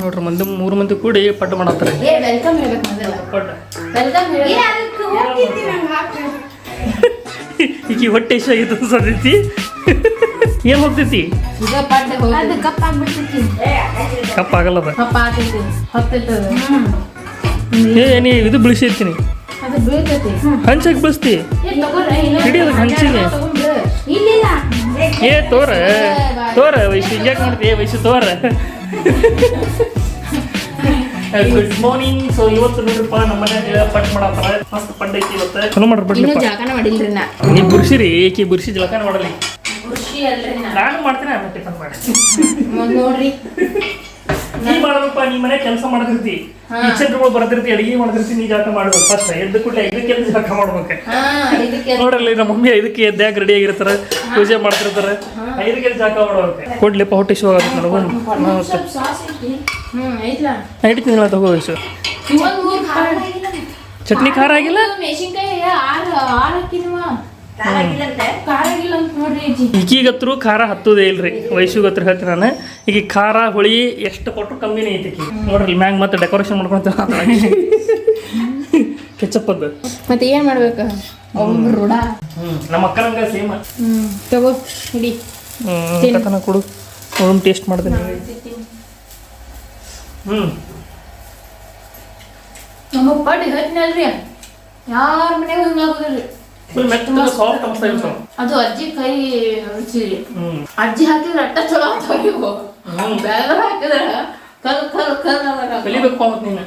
ನೋಡ್ರಿ ಮಂದಿ 3 ಮಂದಿ ಕೂಡಿ ಪಡ್ಡು ಮಾಡತ್ತಾರೆ. ಈಗ ಹೊಟ್ಟೆ ಇಷ್ಟ ಆಗಿತ್ತು ಸದ್ಯತಿ ಏನ್ ಹೋಗ್ತೈತಿ ಕಪ್ಪ ಆಗಲ್ಲ ನೀ ಇದು ಬಿಳಿಸಿರ್ತೀನಿ ಹಂಚಾಗಿ ಬಿಳಿಸ್ತಿ ಹಿಡಿ ಅದಕ್ಕೆ ಹಂಚಿಗೆ ತೋರ ವಯಸ್ಸು ಹಿಂಗ್ಯಾಕೆ ಮಾಡ್ತೀವಿ ವಯಸ್ಸು ತೋರ. Good morning. ಸೊ ಇವತ್ತು ನೋಡ್ರಿಪ್ಪ ನಮ್ಮ ಮನ್ಯಾಗ ಪಟ್ ಮಾಡತ್ತಾರ ಮಸ್ತ್ ಪಡ್ಡ ಐತಿ ಇವತ್ತು ಚಲೋ ಮಾಡ್ರಿ ಬಡ್ಲಿ. ನೀವು ಬುರ್ಸಿರಿ ಏಕಿ ಬುರ್ಸಿ ಜಳಕಾನ ಮಾಡಲಿ ನಾನು ಮಾಡ್ತೀನಿ ಆಮೇಲೆ ಟಿಫನ್ ಮಾಡಿ ನೋಡ್ರಿ ನೀ ಮಾಡಬೇಕಪ್ಪ. ನೀ ಮನೆ ಕೆಲಸ ಮಾಡ್ತಿರ್ತಿ ಕಿಚನ್ ರೂಮ್ ಬರ್ತಿರ್ತಿ ಅಡಿಗೆ ಮಾಡ್ತಿರ್ತಿ ನೀ ಜಳಕ ಮಾಡ್ಬೇಕು ಫಸ್ಟ್ ಎದ್ದು ಕೂಡಲೇ ಇದಕ್ಕೆ ಜಳಕ ಮಾಡ್ಬೇಕು. ನೋಡ್ರಲ್ಲಿ ನಮ್ಮ ಮಮ್ಮಿ ಇದಕ್ಕೆ ಎದ್ದಾಗ ರೆಡಿ ಆಗಿರ್ತಾರ ಪೂಜೆ ಮಾಡ್ತಿರ್ತಾರೆ ಇದಕ್ಕೆ ಜಳಕ ಮಾಡ್ಬೇಕು. ಕೊಡ್ಲಿಪ್ಪ ಹೊಟ್ಟೆ ಶೋ ಆಗುತ್ತೆ ನನಗೂ ಇಡ್ತೀನಿ ತಗೋ ವಯಸ್ಸು. ಚಟ್ನಿ ಖಾರ ಆಗಿಲ್ಲ ಈಗೀಗತ್ರು ಖಾರ ಹತ್ತೋದೇ ಇಲ್ರಿ ವಯಸ್ಸಿಗತ್ರ ಹೇಳ್ತೀನಿ ನಾನು. ಈಗ ಖಾರ ಹುಳಿ ಎಷ್ಟು ಕೊಟ್ಟರು ಕಮ್ಮಿನೇ ಐತಿ ನೋಡ್ರಿ. ಮ್ಯಾಂಗ್ ಮತ್ತೆ ಡೆಕೋರೇಷನ್ ಮಾಡ್ಕೊಂತ ಕೆಚ್ಚಪ್ಪದ್ದು ಮತ್ತೆ ಏನ್ ಮಾಡ್ಬೇಕು ನಮ್ಮ ಅಕ್ಕನಂಗ ಸೇಮ್ ತಗೋ ಹಿಡಿ ಕೊಡು ಒಳ್ಳೆ ಟೇಸ್ಟ್ ಮಾಡ್ತೀನಿ. ನಮ್ಮ ಪಡ್ಡು ಹೇಳ್ತೀನಲ್ರಿ ಯಾರ ಮನೆಗೂ ಹಿಂಗಾಗೋದಿಲ್ರಿ. ಅದು ಅಜ್ಜಿ ಕೈ ರುಚಿರಿ ಅಜ್ಜಿ ಹಾಕಿದ್ರೆ ಅಟ್ಟ ಚಲೋ ಆಗ್ತಾವ. ಬೇರೆ ಹಾಕಿದ್ರ ಕಲ್ ಕಲ್ ಕಲ್ ಕಲಿಬೇಕು ನೀನು.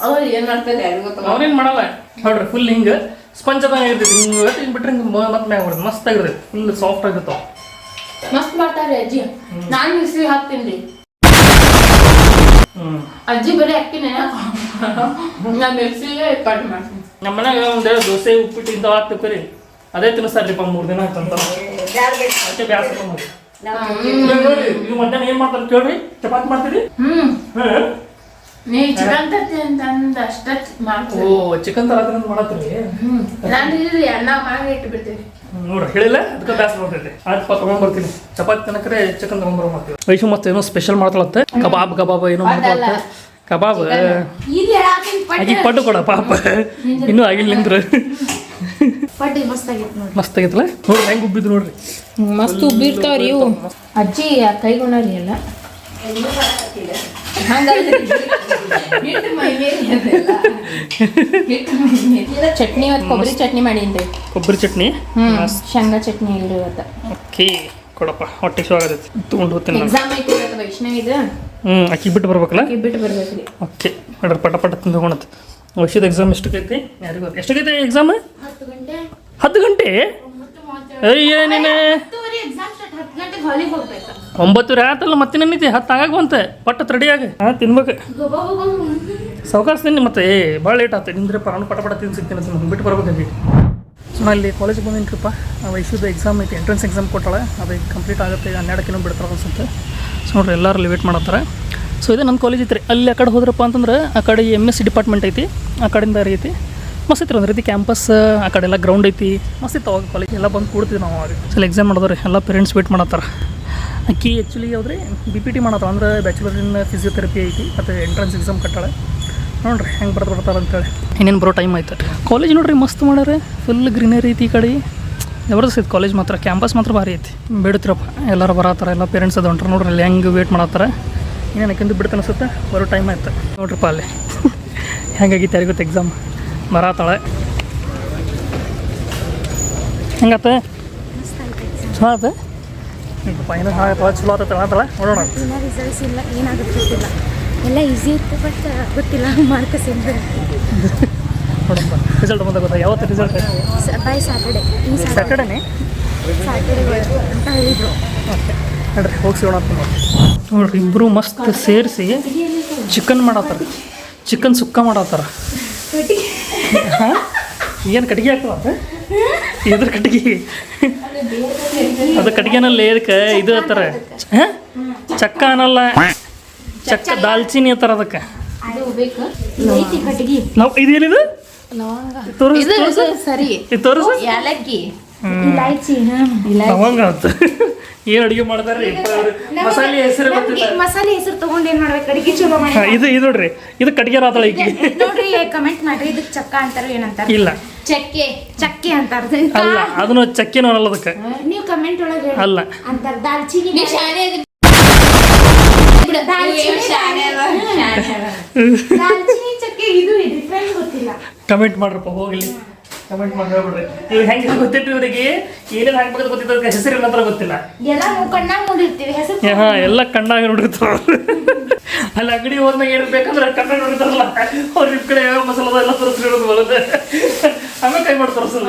ಅವ್ರು ಏನ್ ಮಾಡ್ತಾರೆ ಅವ್ರೇನ್ ಮಾಡಲ್ಲ ನೋಡ್ರಿ ಫುಲ್ ಹಿಂಗ ಸ್ಪಂಜ್ ಇರ್ತೈತಿ ಹಿಂಗ್ ಬಿಟ್ರೆ ಹಿಂಗ ಮತ್ತೆ ಮ್ಯಾಗ ಹೊಡೆದು ಮಸ್ತ್ ಆಗಿರ್ತೈತಿ ಫುಲ್ ಸಾಫ್ಟ್ ಆಗಿರ್ತಾವ. ಮಸ್ತ್ ಮಾಡ್ತಾರೆ ಅಜ್ಜಿ. ನಾನ್ ಮಿಕ್ಸಿ ಹಾಕ್ತೀನಿ ಅಜ್ಜಿ ಬರೀ ಅಕ್ಕಿ ನಾ ಮಿಕ್ಸಿಗೆ ಕಟ್ ಮಾಡ್ತೀನಿ. ನಮ್ಮ ಮನ್ಯಾಗ ಒಂದು ದೋಸೆ ಉಪ್ಪಿಟ್ಟು ಇಂಥವು ಹಾಕ್ತಿರ್ರಿ ಅದೇ ತಿನ್ನಿಸ್ತಾರ್ರಿಪ್ಪ 3 ದಿನ ಆಯ್ತಂತ ಬ್ಯಾಸ ನೋಡಿ. ಈಗ ಮಧ್ಯಾಹ್ನ ಏನ್ ಮಾಡ್ತಾರೆ ಕೇಳ್ರಿ ಚಪಾತಿ ಮಾಡ್ತೀರಿ. ಓ ಚಿಕನ್ ತರ ಮಾಡತ್ರಿ ಅನ್ನ ಮಾಡಿ ಇಟ್ಟು ಬಿಡ್ತೀವಿ ನೋಡ್ರಿ ಹೇಳಿಲ್ಲ ಅದಕ್ಕೆ ಬ್ಯಾಸ ಬರ್ತೈತಿ. ಆಯ್ತಪ್ಪ ತಗೊಂಡ್ಬರ್ತೀನಿ ಚಪಾತಿ ತಿನ್ನಕ್ರೆ ಚಿಕನ್ ತಗೊಂಡ್ಬರೋ ಮಾಡ್ತೀವಿ. ವಯಸ್ಸು ಮತ್ತೆ ಏನೋ ಸ್ಪೆಷಲ್ ಮಾಡ್ತಾಳತ್ತೆ ಕಬಾಬ್ ಏನೋ ಮಾಡ್ತಾಳತ್ತೆ. ಕಬಾಬ್ ಆಗಿ ಪಡ್ಡು ಕೊಡ ಪಾಪ ಇನ್ನೂ ಆಗಿಲ್ಲ ನಿಂದ್ರೆ ಮಸ್ತ್ ಆಗೈತಲ್ಲ ನೋಡ್ರಿ ಹೆಂಗೆ ಉಬ್ಬಿದ್ರು ನೋಡ್ರಿ ಮಸ್ತ್ ಉಬ್ಬಿರ್ತಾವ್ರಿ ಇವು. ಅಜ್ಜಿ ಕೈಗೊಂಡ್ರಿ ಎಲ್ಲ ಚಟ್ನಿ ಇವತ್ತು ಕೊಬ್ಬರಿ ಚಟ್ನಿ ಮಾಡೀನಿ. ಕೊಬ್ಬರಿ ಚಟ್ನಿ ಶೇಂಗಾ ಚಟ್ನಿ ಇಲ್ರಿ ಇವತ್ತು. ಓಕೆ ಕೊಡಪ್ಪ ಹೊಟ್ಟೆ ಶೋ ಆಗತೈತಿ ತೊಗೊಂಡು ಹೋಗ್ತೀನಿ. ಎಕ್ಸಾಮ್ ಐತಿ ಇವತ್ತು ವೈಷ್ಣವಿದ ಅಕ್ಕಿ ಬಿಟ್ಟು ಬರ್ಬೇಕಲ್ಲ. ಬಿಟ್ಟು ಬರ್ಬೇಕ್ರಿ. ಓಕೆ ನೋಡ್ರಿ ಪಟ ತಿಂದು ತಗೊಂಡತ್. ವಯಸ್ಸಿದ ಎಕ್ಸಾಮ್ ಎಷ್ಟಕ್ಕೈತಿ ಯಾರಿಗೂ ಎಷ್ಟಕ್ಕೈತಿ ಎಕ್ಸಾಮ್ 10 ಗಂಟೆ. ಅಯ್ಯ ನೀನು 9 ಆತಲ್ಲ ಮತ್ತೆ ನೆನೈತಿ 10 ಆಗವಂತೆ ಪಟ್ಟ ರೆಡಿಯಾಗ ತಿನ್ಬೇಕು ಸಾವಕಾಶ ತಿನ್ನಿ ಮತ್ತೆ ಭಾಳ ಲೇಟ್ ಆತ ನಿಂದ್ರೆ ಪಟ ತಿಂದು ಸಿಗ್ತೀನಿ ಅಂತ ಬಿಟ್ಟು ಬರ್ಬೇಕಾಗಿ. ಸೊ ನಾನು ಇಲ್ಲಿ ಕಾಲೇಜಿಗೆ ಬಂದಿನ್ರಿಪ್ಪ. ವಯಸ್ಸಿದ ಎಕ್ಸಾಮ್ ಐತಿ ಎಂಟ್ರೆನ್ಸ್ ಎಕ್ಸಾಮ್ ಕೊಟ್ಟಾಳೆ ಅದು ಕಂಪ್ಲೀಟ್ ಆಗುತ್ತೆ 12 ಕಿಲೋ ಬಿಡ್ತಾರೆ ಅನ್ಸುತ್ತೆ. ಸೊ ನೋಡ್ರಿ ಎಲ್ಲರೂ ಅಲ್ಲಿ ವೇಟ್ ಮಾಡತ್ತಾರೆ. ಸೊ ಇದೇ ನನ್ನ ಕಾಲೇಜ್ ಐತ್ರಿ. ಅಲ್ಲಿ ಆ ಕಡೆ ಹೋದ್ರಪ್ಪ ಅಂತಂದ್ರೆ ಆ ಕಡೆ MSc ಡಿಪಾರ್ಟ್ಮೆಂಟ್ ಐತಿ ಆ ಕಡೆಯಿಂದ ಐತಿ ಮಸ್ತ್ ಐತ್ರಿ ಒಂದು ರೀತಿ ಕ್ಯಾಂಪಸ್. ಆ ಕಡೆ ಎಲ್ಲ ಗ್ರೌಂಡ್ ಐತಿ ಮಸ್ತ್ ಇತ್ತು ಅವಾಗ ಕಾಲೇಜ್ ಎಲ್ಲ ಬಂದು ಕೂಡ್ತೀವಿ ನಾವು ಅವಾಗ. ಸೊ ಎಕ್ಸಾಮ್ ಮಾಡಿದವ್ರಿ ಎಲ್ಲ ಪೇರೆಂಟ್ಸ್ ವೇಟ್ ಮಾಡತ್ತಾರ. ಅಕ್ಕಿ ಆ್ಯಕ್ಚುಲಿ ಯಾವ್ದ್ರಿ BPT ಮಾಡತ್ತಾರ ಅಂದ್ರೆ ಬ್ಯಾಚುಲರ್ ಇನ್ ಫಿಸಿಯೋಥೆರಪಿ ಐತಿ ಮತ್ತು ಎಂಟ್ರೆನ್ಸ್ ಎಕ್ಸಾಮ್ ಕಟ್ಟಾಳೆ. ನೋಡ್ರಿ ಹೆಂಗೆ ಬರ್ತಾರೆ ಅಂತೇಳಿ ಇನ್ನೇನು ಬರೋ ಟೈಮ್ ಆಯ್ತು. ಕಾಲೇಜ್ ನೋಡ್ರಿ ಮಸ್ತ್ ಮಾಡ್ಯಾರ ಫುಲ್ ಗ್ರೀನರಿ ಐತಿ ಈ ಕಡೆ ಜಬರ್ದಸ್ತ್ ಐತಿ ಕಾಲೇಜ್ ಮಾತ್ರ. ಕ್ಯಾಂಪಸ್ ಮಾತ್ರ ಭಾರಿ ಐತಿ ಬೇಡುತ್ತಿರಪ್ಪ ಎಲ್ಲರೂ ಬರತ್ತಾರ ಎಲ್ಲ ಪೇರೆಂಟ್ಸ್ ಅದು ಹೊಂಟ್ರೆ ನೋಡ್ರಿ ಅಲ್ಲಿ ಹೆಂಗೆ ವೇಟ್ ಮಾಡತ್ತಾರ. ಇನ್ನೇನು ಯಾಕೆಂದು ಬಿಡ್ತು ಅನಿಸುತ್ತೆ ಬರೋ ಟೈಮ್ ಆಯ್ತು ನೋಡ್ರಿಪ್ಪ ಅಲ್ಲಿ ಹೆಂಗಾಗಿತ್ತು ಯಾರಿಗೊತ್ತು ಎಕ್ಸಾಮ್ ಬರತ್ತಾಳೆ ಹೆಂಗತ್ತ ಚಲೋ ಆತ ಫೈನಲ್ ಆಗತ್ತಲ್ಲ ಚಲೋ ಆತೈತೆ ಆತಲ್ಲ ನೋಡೋಣ. ರಿಸಲ್ಟ್ಸ್ ಇಲ್ಲ ಏನಾಗುತ್ತೆ ಗೊತ್ತಿಲ್ಲ ಎಲ್ಲ ಈಸಿ ಇತ್ತು ಬಟ್ ಗೊತ್ತಿಲ್ಲ ಮಾರ್ಕ್ಸ್ ಇಲ್ಲ ನೋಡಪ್ಪ ರಿಸಲ್ಟ್ ಬಂದಾಗ ಗೊತ್ತಾ ಯಾವತ್ತು ರಿಸಲ್ಟ್ ಬೈ ಸ್ಯಾಟರ್ಡೆ ಈ ಸ್ಯಾಟರ್ಡೇನೇ ಸ್ಯಾಟರ್ಡೆ ಅಂತ ಹೇಳಿದ್ರು. ಓಕೆ ನೋಡ್ರಿ ಹೋಗಿ ಸಿಗೋಣ ನೋಡ್ರಿ ಇಬ್ಬರು ಮಸ್ತ್ ಸೇರಿಸಿ ಚಿಕನ್ ಮಾಡತ್ತಾರ ಚಿಕನ್ ಸುಕ್ಕ ಮಾಡತ್ತಾರ. ಏನು ಕಟ್ಟಿಗೆ ಹಾಕ್ತದ ಇದ್ರ ಕಟ್ಟಿಗೆ ಅದು ಕಟ್ಟಿಗೆನಲ್ಲಿ ಇದಕ್ಕೆ ಇದು ಹತ್ತಾರ ಚಕ್ಕ ಅನ್ನಲ್ಲ ಚಕ್ಕ ದಾಲ್ಚಿನಿ ಹತ್ತಾರ ಅದಕ್ಕೆ ಕಟ್ಟಿಗೆ ನಾವು ಇದೇನಿದು ಸರಿ ತೋರಿಸು ಯಾಲಕ್ಕಿ ಇಲಾಯ್ಚಿ ಲವಂಗ ಆಯ್ತು ಏನು ಅಡುಗೆ ಮಾಡ್ತಾರೆ ಮಸಾಲೆ ಹೆಸರು ಗೊತ್ತಿಲ್ಲ. ಮಸಾಲೆ ಹೆಸರು ತಗೊಂಡು ಏನ್ ಮಾಡ್ಬೇಕು ಅಡಿಗೆ ಚಲೋ ಮಾಡಿ. ಇದು ನೋಡ್ರಿ ಇದು ಕಟ್ಗೆ ರಾತಳ ಈಗ ನೋಡ್ರಿ ಕಮೆಂಟ್ ಮಾಡ್ರಿ ಇದಕ್ಕೆ ಚಕ್ಕ ಅಂತಾರ ಏನಂತಾರ. ಇಲ್ಲ ಚಕ್ಕೆ ಅಂತಾರ. ಅಲ್ಲ ಅದನ್ನು ಚಕ್ಕೆನೂ ಅಲ್ಲ ಅದಕ್ಕೆ. ನೀವು ಕಮೆಂಟ್ ಒಳಗೆ ಅಲ್ಲ ಅಂತಾರ ದಾಲ್ಚಿನಿ. ದಾಲ್ಚಿನಿ ಚಕ್ಕೆ ಇದು ಡಿಫ್ರೆಂಟ್ ಗೊತ್ತಿಲ್ಲ. ಕಮೆಂಟ್ ಮಾಡ್ರಪ್ಪ ಹೋಗ್ಲಿ ಕಮೆಂಟ್ ಮಾಡಿ ಹೇಳ್ಬಿಡ್ರಿ. ನೀವು ಹೆಂಗೆ ಗೊತ್ತಿತ್ತು ಇವರಿಗೆ ಏನೇನು ಹಾಕ್ಬೇಕು ಗೊತ್ತಿತ್ತು ಅದಕ್ಕೆ ಹೆಸರು ನಂತರ ಗೊತ್ತಿಲ್ಲ. ಎಲ್ಲ ಕಣ್ಣಾಗ ನೋಡಿರ್ತೀವಿ ಹೆಸರು. ಹಾಂ ಎಲ್ಲ ಕಣ್ಣಾಗ ನೋಡಿರ್ತಾರ. ಅಲ್ಲಿ ಅಂಗಡಿ ಹೋದ್ಮೇಲೆ ಏನು ಬೇಕಂದ್ರೆ ಕಣ್ಣಾಗ ನೋಡಿರ್ತಾರಲ್ಲ ಅವ್ರು ನಿಮ್ಮ ಕಡೆ ಯಾವ ಮಸಾಲದ ಎಲ್ಲ ತರಿಸ್ಬಿಡೋದು ಬರೋದು ಆಮೇಲೆ ಕೈ ಮಾಡಿ ತರಿಸೋದು.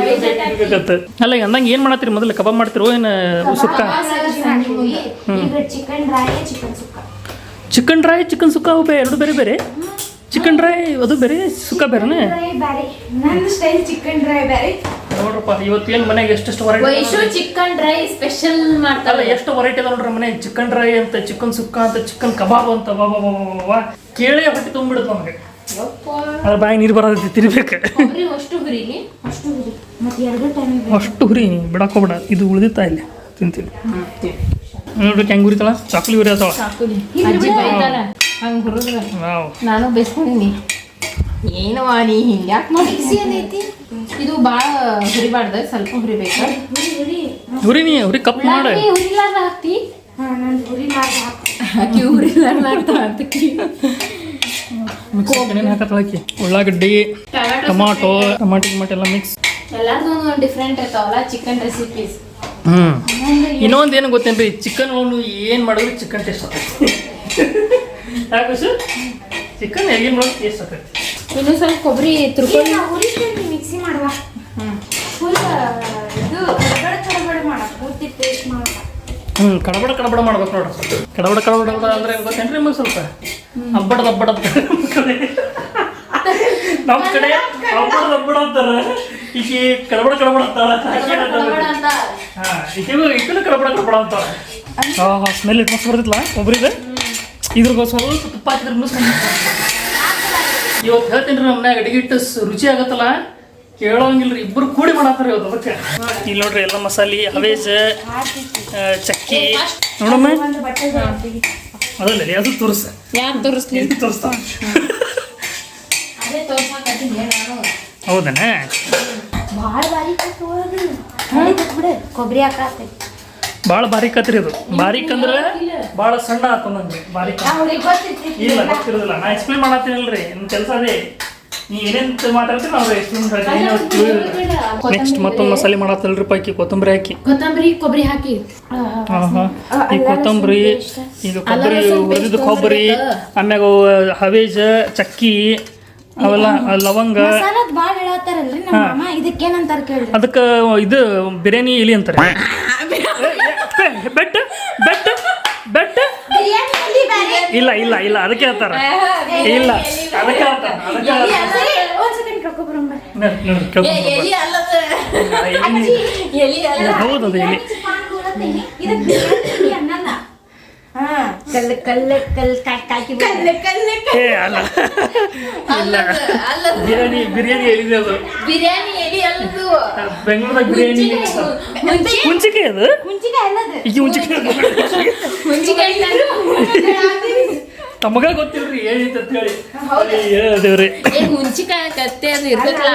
ಅಲ್ಲ ಅಂದಂಗೆ ಏನು ಮಾಡತ್ತೀರಿ ಮೊದಲು ಕಬಾಬ್ ಮಾಡ್ತಿರೋ ಏನು ಸುಕ್ಕ? ಚಿಕನ್ ಡ್ರೈ ಚಿಕನ್ ಸುಕ್ಕ. ಚಿಕನ್ ಡ್ರೈ ಚಿಕನ್ ಸುಕ್ಕ ಅವು ಎರಡು ಬೇರೆ ಬೇರೆ. ಚಿಕನ್ ಡ್ರೈ ಅದು ಬೇರೆ ಸುಕ್ಕ ಬೇರೆನೇ. ನನ್ನ ಸ್ಟೈಲ್ ಚಿಕನ್ ಡ್ರೈ ಬೇರೆ. ನೋಡ್ರಪ್ಪ ಇವತ್ತು ಏನು ಮನೆಗೆ ಎಷ್ಟೆಷ್ಟು ವೆರೈಟಿ ಚಿಕನ್ ಡ್ರೈ ಸ್ಪೆಷಲ್ ಅಲ್ಲ ಮಾಡ್ತಾರೆ. ಎಷ್ಟು ವೆರೈಟಿ ಅದ ನೋಡ್ರಿ ಮನೆಗೆ. ಚಿಕನ್ ಡ್ರೈ ಅಂತ ಚಿಕನ್ ಸುಕ್ಕ ಅಂತ ಚಿಕನ್ ಕಬಾಬ್ ಅಂತ ವಾ ಕೇಳೇ ಹೊಟ್ಟೆ ತುಂಬಿಡುತ್ತೆ ನಮಗೆ. ಅದ್ರ ಬಾಯಿ ನೀರು ಬರೋದೈತಿ ತಿನ್ಬೇಕು. ಅಷ್ಟು ಹುರಿ ಬಿಡಕ್ಕೆ ಹೋಗ್ಬೇಡ. ಇದು ಉಳಿದಿತ್ತಾ ಇಲ್ಲಿ ತಿಂತೀನಿ ನೋಡ್ರಿ ಹೆಂಗೆ ಉರಿತಾಳ ಚಾಕ್ಲಿ ಉರಿ ಆತಾಳ. ಅಜ್ಜಿ ಬೈತಾರ ಹಂಗೆ ಹುರಿದ್ರ. ನಾನು ಬೈಸ್ಕೊಂಡಿನಿ ಏನು ನೀ ಹಿಂಗೆ ಯಾಕೆ ಮಾಡಿ. ಇದು ಭಾಳ ಹುರಿಬಾರ್ದು, ಸ್ವಲ್ಪ ಹುರಿಬೇಕು. ಹುರಿ ನೀ ಹುರಿ ಕಪ್ ಮಾಡು. ಹುರಿಲಾರ್ದ ಹಾಕ್ತಿ ಹಾಕಿ ಹುರಿಲಾರ್ದ ಏನೇನು ಹಾಕತ್ತಾಳ ಆಕಿ? ಉಳ್ಳಾಗಡ್ಡಿ ಟೊಮಾಟೊ ಎಲ್ಲ ಮಿಕ್ಸ್. ಎಲ್ಲಾರ್ದು ಒಂದು ಡಿಫ್ರೆಂಟ್ ಇರ್ತಾವಲ್ಲ ಚಿಕನ್ ರೆಸಿಪೀಸ್. ಇನ್ನೊಂದು ಏನು ಗೊತ್ತೇನ್ರಿ, ಚಿಕನ್ ಅವನು ಏನು ಮಾಡಿದ್ರು ಚಿಕನ್ ಟೇಸ್ಟ್ ಆಗ್ತೈತಿ. ಯಾಕೆ ಚಿಕನ್ ಹೇಗೆ ಮಾಡೋದು ಟೇಸ್ಟ್ ಆಗ್ತೈತಿ. ಇನ್ನು ಸ್ವಲ್ಪ ಕೊಬ್ಬರಿ ತುರ್ಕೊಂಡು ಮಿಕ್ಸಿ ಮಾಡುವ. ಫುಲ್ ಇದು ಕಡಬಡ ಮಾಡ ಪೂರ್ತಿ ಟೇಸ್ಟ್ ಮಾಡುವ. ಕಡಬಡ ಮಾಡ್ಬೇಕು ನೋಡ್ರಿ. ಕಡಬಡ ಅಂದ್ರೆ ಏನು ಗೊತ್ತೇನ್ರಿ ನಿಮಗೆ? ಸ್ವಲ್ಪ ಹಬ್ಬಡ ನಮ್ಮ ಕಡೆ ಹಬ್ಬಡ ಅಂತಾರ. ಈಕೆ ಕಡಬಡ ಅಂತಾಳ. ಈಕೆನು ಕಡಬಡ ಅಂತಾಳ. ಸ್ಮೆಲ್ ಇಟ್ಟು ಮಸ್ತ್ ಬರ್ತಿತ್ತಲ್ಲ ಒಬ್ರಿಗೆ. ಇದ್ರಿಗೋಸ್ಕರ ಸ್ವಲ್ಪ ತುಪ್ಪ ಹಾಕಿದ್ರೆ ಇವತ್ತು ಹೇಳ್ತೀನಿ ರೀ ನಮ್ಮ ಮನ್ಯಾಗ ಅಡಿಗೆ ಇಟ್ಟು ರುಚಿ ಆಗತ್ತಲ್ಲ ಕೇಳೋಂಗಿಲ್ರಿ. ಇಬ್ಬರು ಕೂಡಿ ಮಾಡತ್ತಾರೆ ಇವತ್ತು. ಅದಕ್ಕೆ ಇಲ್ಲಿ ನೋಡ್ರಿ ಎಲ್ಲ ಮಸಾಲೆ ಹವೇಜ್ ಚಕ್ಕಿ ನೋಡಮ್ಮ. ಅದಲ್ಲ ಅದು ತೋರಿಸ ಯಾಕೆ ತೋರಿಸ್ಲಿ ತೋರಿಸ್ತಾವ. ಅದೇ ತೋರ್ಸಾಕತ್ತೀನಿ ನಾನು. ಹೌದನ? ಭಾಳ ಬಾರೀಕ್ ಬಿಡು ಕೊಬ್ಬರಿ ಹಾಕತ್ತೆ. ಭಾಳ ಬಾರೀಕ್ ಆತ್ರಿ ಅದು. ಬಾರೀಕ್ ಅಂದ್ರೆ ಭಾಳ ಸಣ್ಣ ಆತು ನಂಗೆ. ಬಾರೀಕ್ ಇಲ್ಲ ಗೊತ್ತಿರೋದಿಲ್ಲ. ನಾ ಎಕ್ಸ್ಪ್ಲೇನ್ ಮಾಡತ್ತೀನಲ್ರಿ ನಿಮ್ಮ ಕೆಲಸ ಅದೇ. ನೀವು ಏನೇನು ಮಾತಾಡ್ತೀವಿ ನಾವು ಎಕ್ಸ್ಪ್ಲೇನ್ ಮಾಡ್ತೀವಿ. ನೆಕ್ಸ್ಟ್ ಮತ್ತೊಂದು ಮಸಾಲೆ ಮಾಡತ್ತಲ್ರಿ ಪೈಕಿ ಕೊತ್ತಂಬರಿ ಹಾಕಿ. ಕೊಬ್ಬರಿ ಹಾಕಿ ಈ ಕೊತ್ತಂಬರಿ ಈಗ ಕೊಬ್ಬರಿ ಹುರಿದಿದ್ದು ಕೊಬ್ಬರಿ ಆಮ್ಯಾಗ ಹವೇಜ್ ಚಕ್ಕಿ ಅವೆಲ್ಲ ಲವಂಗ ಭಾಳ ಹೇಳತ್ತಾರಲ್ರಿ ನಮ್ಮ ಮಾಮ. ಇದಕ್ಕೇನಂತಾರ ಕೇಳ್ರಿ? ಅದಕ್ಕೆ ಇದು ಬಿರಿಯಾನಿ ಎಲಿ ಅಂತಾರೆ. ಬೆಟ್ ಬೆಟ್ ಬೆಟ್ ಇಲ್ಲ ಇಲ್ಲ ಇಲ್ಲ ಅದಕ್ಕೆ ಹೇಳ್ತಾರ. ಇಲ್ಲ ಅದಕ್ಕೆ ಹೇಳ್ತಾರ. ಹೌದು ಅದು ಎಲಿ. ಬಿರಿಯಾನಿ ಎಲಿದೆ ಅದು. ಬೆಂಗಳೂರಾಗ ಬಿರಿಯಾನಿ ಹುಂಚಿಕಾಯಿ ಅದು. ಈಗ ಹುಂಚಿಕಾಯಿ ತಮಗ ಗೊತ್ತಿಲ್ರಿ ಏನೈತೆ ಅಂತ ಹೇಳಿ ಹೇಳ್ದೇವ್ರಿ. ಹುಂಚಿಕಾಯಿ ಕತ್ತೆ ಅದು ಇರ್ತೈತಲ್ಲ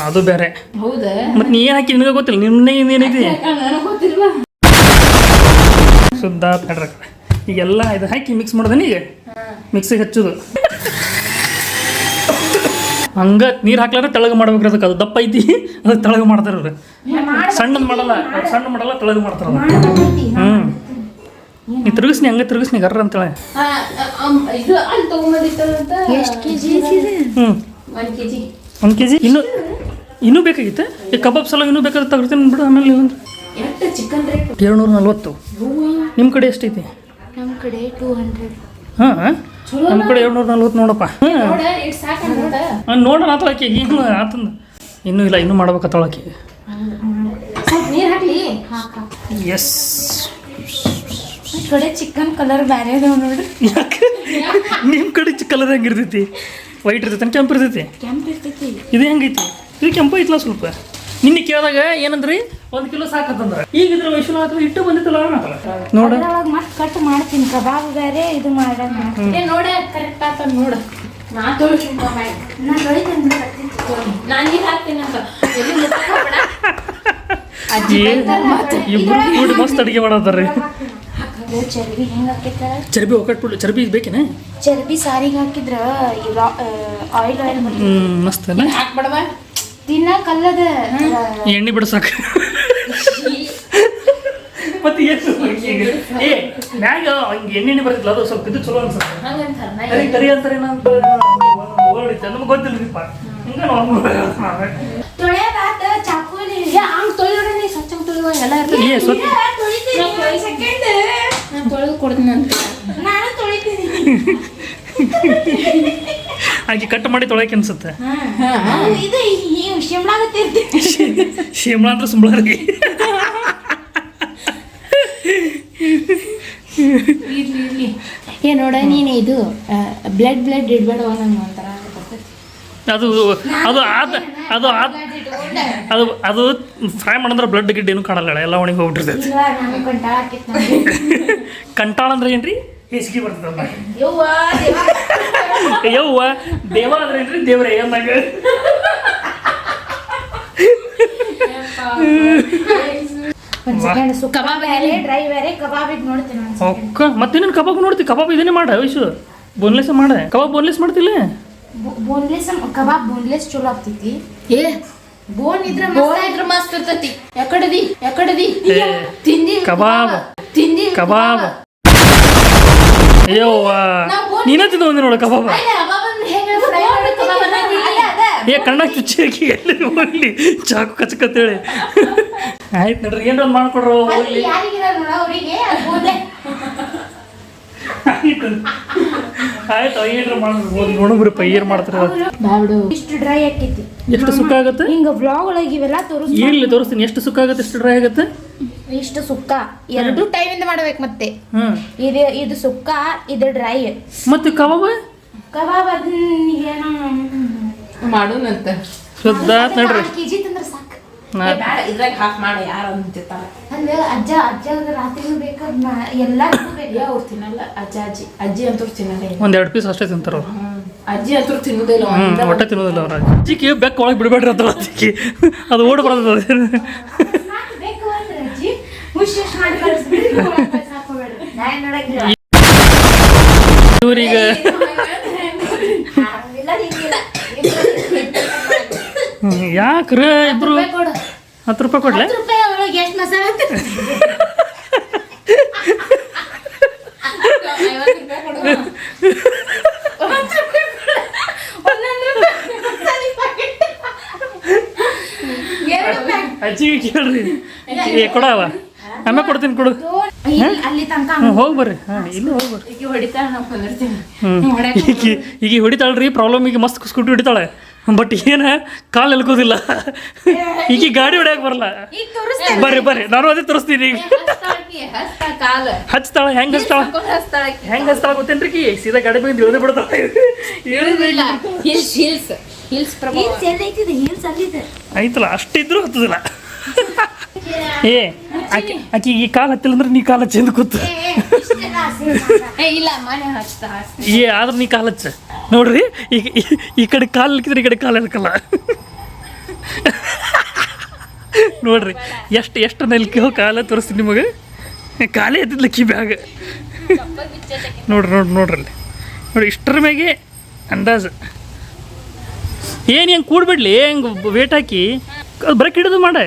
ಅದು ಬೇರೆ. ಹೌದಾ? ಮತ್ತೆ ನೀ ಏನು ಹಾಕಿ ನಿನಗೆ ಗೊತ್ತಿಲ್ಲ. ನಿಮ್ಮನೆ ಏನೈತಿ ನನಗೆ ಗೊತ್ತಿಲ್ವಾ? ಶುದ್ಧ ನಡ್ರ ಈಗೆಲ್ಲ ಇದು ಹಾಕಿ ಮಿಕ್ಸ್ ಮಾಡೋದನ್ನ ಈಗ ಮಿಕ್ಸಿಗೆ ಹಚ್ಚೋದು. ಹಂಗ ನೀರು ಹಾಕ್ಲಾರ ತೆಳಗ ಮಾಡ್ಬೇಕ್ರಿ. ಅದಕ್ಕೆ ಅದು ದಪ್ಪ ಐತಿ ಅದಕ್ಕೆ ತೆಳಗ ಮಾಡ್ತಾರ ಅವ್ರು. ಸಣ್ಣದು ಮಾಡಲ್ಲ ತೆಳಗ ಮಾಡ್ತಾರ. ನೀ ತಿರುಗಿಸ್ನಿ ಹಂಗೆ ತಿರುಗಿಸ್ನಿ ಗರ್ರ ಅಂತೇಳಿ. ಇದು ಅಲ್ಲಿ ತಗೊಂಬಂದಿತ್ತಂತ. ಎಷ್ಟು ಕೆಜಿ? 1 kg. ಇನ್ನೂ ಬೇಕಾಗಿತ್ತು. ಈ ಕಬಾಬ್ ಸಲ ಇನ್ನೂ ಬೇಕಾದ್ರೆ ತಗೊಳ್ತೀನಿ ಬಿಡು. ಆಮೇಲೆ ಎಷ್ಟು ಚಿಕನ್ ರೇಟ್? 740. ನಿಮ್ಮ ಕಡೆ ಎಷ್ಟೈತಿ? ನಮ್ಮ ಕಡೆ 200. ಹಾಂ ನಮ್ಮ ಕಡೆ 740 ನೋಡಪ್ಪ. ನೋಡೋಣ ಆತಳಾಕಿ ಏನು ಆತಂದು. ಇನ್ನೂ ಇಲ್ಲ ಇನ್ನೂ ಮಾಡ್ಬೇಕತ್ತಾಳಾಕಿ. ನೀರು ಹಾಕ್ಲಿ. ಎಸ್ ಕಡೆ ಚಿಕನ್ ಕಲರ್ ಬೇರೆ ಅದಾವ ನೋಡ್ರಿ. ಯಾಕೆ ನಿಮ್ಮ ಕಡೆ ಕಲರ್ ಹೆಂಗಿರ್ತೈತಿ? ವೈಟ್ ಇರ್ತೈತಿ ಕೆಂಪು ಇರ್ತೈತಿ? ಕೆಂಪು ಇರ್ತೈತಿ. ಇದು ಹೆಂಗೈತಿ? ಇದು ಕೆಂಪು ಐತಲ್ಲ ಸ್ವಲ್ಪ. ನಿನ್ನೆ ಕೇಳಿದಾಗ ಏನಂದ್ರಿ 1 ಕಿಲೋ ಸಾಕತ್ತಂದ್ರ ಈಗ ಇದ್ರ ವೈಶ್ವನ ಅಥವಾ ಹಿಟ್ಟು ಬಂದಿತ್ತಲ್ಲ ನೋಡ ಅದ್ರೊಳಗೆ ಮತ್ತೆ ಕಟ್ ಮಾಡ್ತೀನಿ ಕಬಾಬ್ ಬೇರೆ ಇದು ಮಾಡೋಣ ನೋಡ ಕರೆಕ್ಟ್ ಆತ ನೋಡ ನಾ ತೊಳಿತೀನಿ ನಾ ತೊಳಿತೀನಿ ನಾನು ನೀರು ಹಾಕ್ತೀನಿ ಅಂತ ಎಲ್ಲಿ ಮುಟ್ಟಕ್ಕೆ ಹೋಗ್ಬೇಡ. ಇಬ್ರು ಕೂಡಿ ಮಸ್ತ್ ಅಡಿಗೆ ಮಾಡತ್ತಾರ್ರಿ ಚರ್ಬಿ ಹೆಂಗ್ ಹಾಕಿತ್ತ ಚರ್ಬಿ ಒಕ್ಕಟ್ಬಿಡ್ಲಿ ಚರ್ಬಿ ಬೇಕೇನೆ ಚರ್ಬಿ ಸಾರಿಗೆ ಹಾಕಿದ್ರ ಆಯಿಲ್ ಮಸ್ತ್ ಅಲ್ಲ ಹಾಕ್ಬೇಡವ ದಿನ ಕಲ್ಲದ ಎಣ್ಣೆ ಬಿಡಸಾಕ ಮತ್ತೆ ಏ ಮ್ಯಾಗ ಹಂಗೆ ಎಣ್ಣೆ ಬರ್ತಿಲ್ಲ ಅದು ಸ್ವಲ್ಪ ಇದು ಚಲೋ ಅನ್ಸುತ್ತೆ ಹಂಗಂತಾರ ಕರಿ ಅಂತಾರೆ ವರ್ಡ್ ಇತ್ತು ನಮ್ಗೆ ಗೊತ್ತಿಲ್ಲರಿಪ್ಪ ಹಿಂಗ ತೊಳೆದಾತ ಚಾಕುಲಿ ಹಂಗೆ ತೊಳಿದ್ರೆ ನೀ ಸ್ವಚ್ಛ ತೊಳಿವ ಎಲ್ಲ ಇರ್ತದೆ ಏ ಸ್ವಚ್ಛ ಸೆಕೆಂಡ್ ನಾನು ತೊಳೆದು ಕೊಡ್ತೀನಿ ಅಂತ ನಾನು ತೊಳಿತೀನಿ ಹಾಗೆ ಕಟ್ ಮಾಡಿ ತೊಳಕ್ಕೆ ಅನ್ಸುತ್ತೆ ಇದು ಶಿಮ್ಲಾಗತ್ತಿರ್ತಿ ಶಿಮ್ಲಾ ಅಂದ್ರೆ ಸುಂಬಳರಿ ಇರ್ಲಿ ಏ ನೋಡ ನೀನು ಇದು ಬ್ಲಡ್ ಇಡ್ಬೇಡವ ನಂಗೆ ಒಂಥರ ಅದು ಅದು ಆದ ಅದು ಆದ ಅದು ಅದು ಫ್ರೈ ಮಾಡಿದ್ರೆ ಬ್ಲಡ್ ಗಿಡ್ ಏನು ಕಾಣಲ್ಲ ಎಲ್ಲ ಒಣಗಿ ಹೋಗ್ಬಿಟ್ಟಿರ್ತೈತಿ ನಾನು ಕಂಟಾಳ ಹಾಕಿತ್ತು ಕಂಟಾಳ ಅಂದ್ರೆ ಏನ್ರಿ ಹೆಚ್ಚಿಗೆ ಬರ್ತದಲ್ಲ ಯವ್ವ ಯವ್ವ ದೇವ ಅಂದ್ರೆ ಏನ್ರಿ ದೇವ್ರೇ ಅಂದಾಗ ಒಂದು ಸೆಕೆಂಡ್ ಕಬಾಬ್ ಬೇರೆ ಡ್ರೈ ಬೇರೆ ಕಬಾಬಿಗೆ ನೋಡ್ತೀನಿ ಒಂದು ಒಕ್ಕ ಮತ್ತೇನೇನು ಕಬಾಬ್ ನೋಡ್ತಿ ಕಬಾಬ್ ಇದನ್ನೇ ಮಾಡ ವಯಸ್ಸು ಬೋನ್ಲೆಸ್ ಮಾಡ ಕಬಾಬ್ ಬೋನ್ಲೆಸ್ ಮಾಡ್ತಿಲ್ಲ ಬೋನ್ಲೆಸ್ ಕಬಾಬ್ ಬೋನ್ಲೆಸ್ ಚಲೋ ಆಗ್ತೈತಿ ಏ ಬೋನ್ ಇದ್ರ ಬೋನ್ ಇದ್ರ ಮಸ್ತ್ ಇರ್ತೈತಿ ಯಾಕಡದಿ ಏ, ತಿಂದಿ ಕಬಾಬ್ ತಿಂದಿ ಕಬಾಬ್ ಅಯ್ಯೋವ್ವ ನೀನೇ ತಿಂದು ಬಂದಿ ನೋಡ ಕಬಾಬ್ ಏ ಕಣ್ಣ ಚುಚ್ಚಿ ಎಲ್ಲಿ ಹೋಗ್ಲಿ ಚಾಕು ಕಚ್ಕತ್ತೇಳಿ ಆಯ್ತು ನೋಡ್ರಿ ಏನ್ರ ಒಂದು ಮಾಡ್ಕೊಡ್ರು ಹೋಗ್ಲಿ ಆಯ್ತು ಏನ್ರ ಮಾಡ್ಬೋದು ನೋಡಬ್ರಿಪ್ಪ ಏನ್ ಮಾಡ್ತಾರ ಇಷ್ಟು ಡ್ರೈ ಆಕೈತಿ ಎಷ್ಟು ಸುಕ್ಕ ಆಗುತ್ತೆ ಹಿಂಗ ಬ್ಲಾಗ್ ಒಳಗೆ ಇವೆಲ್ಲ ಇಲ್ಲಿ ತೋರಿಸ್ತೀನಿ ಎಷ್ಟು ಸುಕ್ಕ ಆಗುತ್ತೆ ಎಷ್ಟು ಡ್ರೈ ಆಗುತ್ತೆ ಇಷ್ಟು ಸುಕ್ಕ ಎರಡು ಟೈಮ್ ಇಂದ ಮಾಡ್ಬೇಕು ಮತ್ತೆ ಹ್ಮ್ ಇದು ಸುಕ್ಕ ಇದು ಡ್ರೈ ಮತ್ತೆ ಕಬಾಬ್ ಕಬಾಬ್ ಅದನ್ನೇನೋ ಮಾಡೋಣಂತ ಶುದ್ಧ ಆತ್ ನೋಡ್ರಿ ಕೆಜಿ ತಂದ್ರೆ ಸಾಕು ಇದ್ರಾಗ ಹಾಫ್ ಮಾಡ ಯಾರು ಅಂತಿರ್ತಾರ ಅಂದ್ರೆ ಅಜ್ಜ ರಾತ್ರಿಗೂ ಬೇಕು ಎಲ್ಲರಿಗೂ ಬೇಕು ಅವ್ರು ತಿನ್ನಲ್ಲ ಅಜ್ಜಿ ಅಂತೂ ತಿನ್ನಲ್ಲ ಒಂದ್ 2 ಪೀಸ್ ಅಷ್ಟೇ ತಿಂತಾರ ಅವ್ರು ಅಜ್ಜಿ ಅಂತೂ ತಿನ್ನೋದಿಲ್ಲ ಒಟ್ಟ ತಿನ್ನೋದಿಲ್ಲ ಅವ್ರ ಅಜ್ಜಿಗೆ ಬೆಕ್ಕ ಒಳಗೆ ಬಿಡಬೇಡ್ರಿ ಅಂತ ಅಜ್ಜಿಗೆ ಅದು ಓಡ್ ಬರ್ತದ ಬೇಕು ಅಂದ್ರೆ ಅಜ್ಜಿ ಹುಷ್ ಮಾಡಿ ಕಳಿಸ್ಬಿಡಿ ಸಾಕೋಬೇಡ್ರಿ ನಾನು ನೋಡಂಗಿಲ್ಲ ಇವ್ರೀಗ ಯಾಕ್ರ ಇಬ್ರು ಕೊಡು 10 ರೂಪಾಯಿ ಕೊಡ್ಲೆ 10 ರೂಪಾಯಿ ಒಳಗೆ ಎಷ್ಟು ಮಸಾಲ ಅಜ್ಜಿಗೆ ಕೇಳ್ರಿ ಏ ಕೊಡವ ಆಮೇಲೆ ಕೊಡ್ತೀನಿ ಕೊಡು ಅಲ್ಲಿ ತನಕ ಹೋಗಿ ಬರ್ರಿ ಇಲ್ಲಿ ಹೋಗಿ ಬರ್ರಿ ಈಗ ಹೊಡಿತಾಳ ನಾವು ಬಂದಿರ್ತೀವಿ ಈಗ ಹೊಡಿತಾಳ್ರಿ ಪ್ರಾಬ್ಲಮ್ ಈಗ ಮಸ್ತ್ ಸ್ಕೂಟಿ ಹೊಡಿತಾಳೆ ಬಟ್ ಏನ ಕಾಲು ಎಲ್ಕೋದಿಲ್ಲ ಈಗ ಗಾಡಿ ಹೊಡ್ಯಾಕ ಬರಲ್ಲ ಬರ್ರಿ ನಾನು ಅದೇ ತೋರಿಸ್ತೀನಿ ಈಗ ಹಚ್ತಾಳ ಹೆಂಗ್ ಹಚ್ತಾಳ ಗೊತ್ತೇನ್ರಿ ಕಿ ಸೀದಾ ಗಾಡಿ ಮೇಲೆ ಇಳಿದು ಬಿಡ್ತಾಳೆ ಐತಲ್ಲ ಅಷ್ಟಿದ್ರು ಹತ್ತದಿಲ್ಲ ಏ ಆಕಿ ಈ ಕಾಲು ಹತ್ತಿಲ್ಲ ಅಂದ್ರೆ ನೀ ಕಾಲು ಹಚ್ಚಿ ಕೂತ ಇಲ್ಲ ಮನೆ ಹಚ್ತಾ ಏ ಆದ್ರೆ ನೀ ಕಾಲು ಹಚ್ಚ ನೋಡ್ರಿ ಈಗ ಈ ಕಡೆ ಕಾಲು ಇಲ್ಕಿದ್ರೆ ಈ ಕಡೆ ಕಾಲು ಎಲ್ಕಲ್ಲ ನೋಡ್ರಿ ಎಷ್ಟು ನೆಲ್ಕೋ ಕಾಲ ತೋರಿಸ್ತೀನಿ ನಿಮಗೆ ಕಾಲೇ ಎತ್ತಿದ್ಲ ಕಿ ಬ್ಯಾಗ ನೋಡ್ರಿ ನೋಡಿ ಇಷ್ಟರ ಮ್ಯಾಗೆ ಅಂದಾಜು ಏನು ಹೆಂಗೆ ಕೂಡ್ಬಿಡ್ಲಿ ಹೆಂಗೆ ವೇಟ್ ಹಾಕಿ ಅದು ಬ್ರೇಕ್ ಹಿಡಿದು ಮಾಡೆ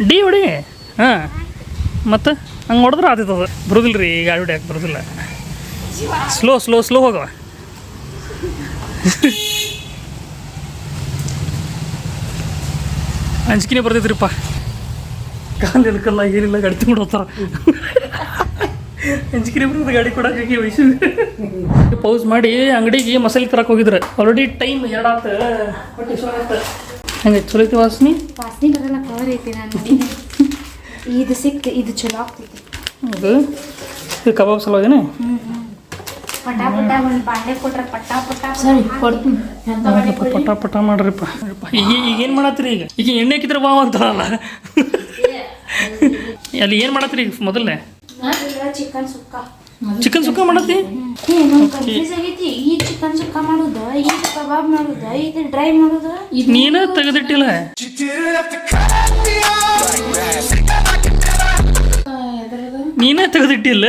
ಡಿ ಹೊಡಿ ಹಾಂ ಮತ್ತು ಹಂಗೆ ಹೊಡೆದ್ರೆ ಆತೈತದ ಬರೋದಿಲ್ಲ ರೀ ಗಾಡಿ ಹೊಡ್ಯಾಕೆ ಬರೋದಿಲ್ಲ ಸ್ಲೋ ಹೋಗವ ಅಂಜಿಕೆನೇ ಬರ್ತೈತ್ರಿಪ್ಪ ಕಾಲು ಎಲ್ಕಲ್ಲ ಏನಿಲ್ಲ ಗಾಡಿ ತಗೊಂಡು ಹೋಗ್ತಾರ ಅಂಜಿಕೆನೇ ಬರ್ತದೆ ಗಾಡಿ ಕೊಡೋಕೆ ವಯಸ್ಸು ಪೌಸ್ ಮಾಡಿ ಅಂಗಡಿಗೆ ಮಸಾಲೆ ತರಕ್ಕೆ ಹೋಗಿದ್ರೆ ಆಲ್ರೆಡಿ ಟೈಮ್ 2 ಆತ ಹೊಟ್ಟೆ ಹಂಗೆ ಚಲೋ ಐತಿ ವಾಸನೆ ಬರಲ್ಲ ಕವರ್ ಐತಿ ನಾನು ಇದು ಇದು ಚಲೋ ಆಗ್ತೈತಿ ಹೌದು ಇದು ಕಬಾಬ್ ಸಲುವಾಗೇನೆ ಪಟ ಒಂದು ಬಾಂಡೆ ಕೊಟ್ರೆ ಪಟ ಸರಿ ಕೊಡ್ತೀನಿ ಪಟ ಪಟ ಮಾಡ್ರಿಪ್ಪ. ಈಗ ಏನು ಮಾಡತ್ತೀರಿ ಈಗ ಎಣ್ಣೆ ಹಾಕಿದ್ರೆ ಬಾವ ಅಂತಾರಲ್ಲ ಅಲ್ಲಿ ಏನು ಮಾಡತ್ತೀರಿ ಈಗ ಮೊದಲೇ? ಚಿಕನ್ ಸುಕ್ಕ ಮಾಡತ್ತಿ? ಕನ್ಫ್ಯೂಸ್ ಆಗೈತಿ. ಈ ಚಿಕನ್ ಸುಕ್ಕ ಮಾಡುದ, ಈ ಕಬಾಬ್ ಮಾಡುದ, ಇದು ಡ್ರೈ ಮಾಡುದ. ನೀನ ತೆಗೆದಿಟ್ಟಿಲ್ಲ. ನೀನೇ ತೆಗೆದಿಟ್ಟಿಲ್ಲ.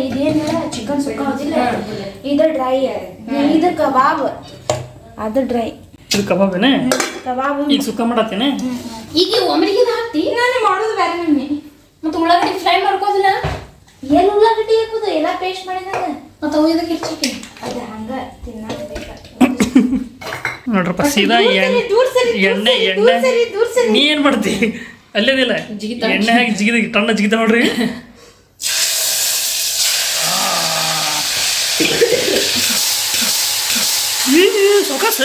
ಇದೇನ ಚಿಕನ್ ಸುಕ್ಕ ಹೌದಿಲ್ಲ, ಇದು ಡ್ರೈ, ಇದು ಕಬಾಬ್, ಅದು ಡ್ರೈ. ಇದು ಕಬಾಬೇನೆ? ಕಬಾಬ್ ಈಗ ಸುಕ್ಕ ಮಾಡತ್ತೇನೆ. ಈಗ ಒಮ್ಮರಿಗೆ ಹಾಕ್ತಿ. ನಾನು ಮಾಡೋದು ಬೇರೆ ನನ್ನೆ. ಮತ್ತೆ ಉಳ್ಳಾಗಡ್ಡಿ ಫ್ರೈ ಮಾಡ್ಕೋದಿಲ್ಲ? ಎಲ್ಲಿ ಉಳ್ಳಾಗಡ್ಡಿ ಹಾಕುದು, ಎಲ್ಲ ಪೇಸ್ಟ್ ಮಾಡಿದಾಗ ಮತ್ತೆ ಅವು ಇದಕ್ಕೆ ಹೆಚ್ಚಿಗೆ ಅದು ಹಂಗ ತಿನ್ನಬೇಕು. ನೋಡ್ರಪ್ಪ ಸೀದಾ ಎಣ್ಣೆ ನೀ ಏನ್ ಮಾಡ್ತಿ ಅಲ್ಲೇದಿಲ್ಲ ಎಣ್ಣೆ ಹಾಕಿ ಜಿಗಿದ ಟಣ್ಣ ಜಿಗಿತ ನೋಡ್ರಿ. ಸೊಕಾಸ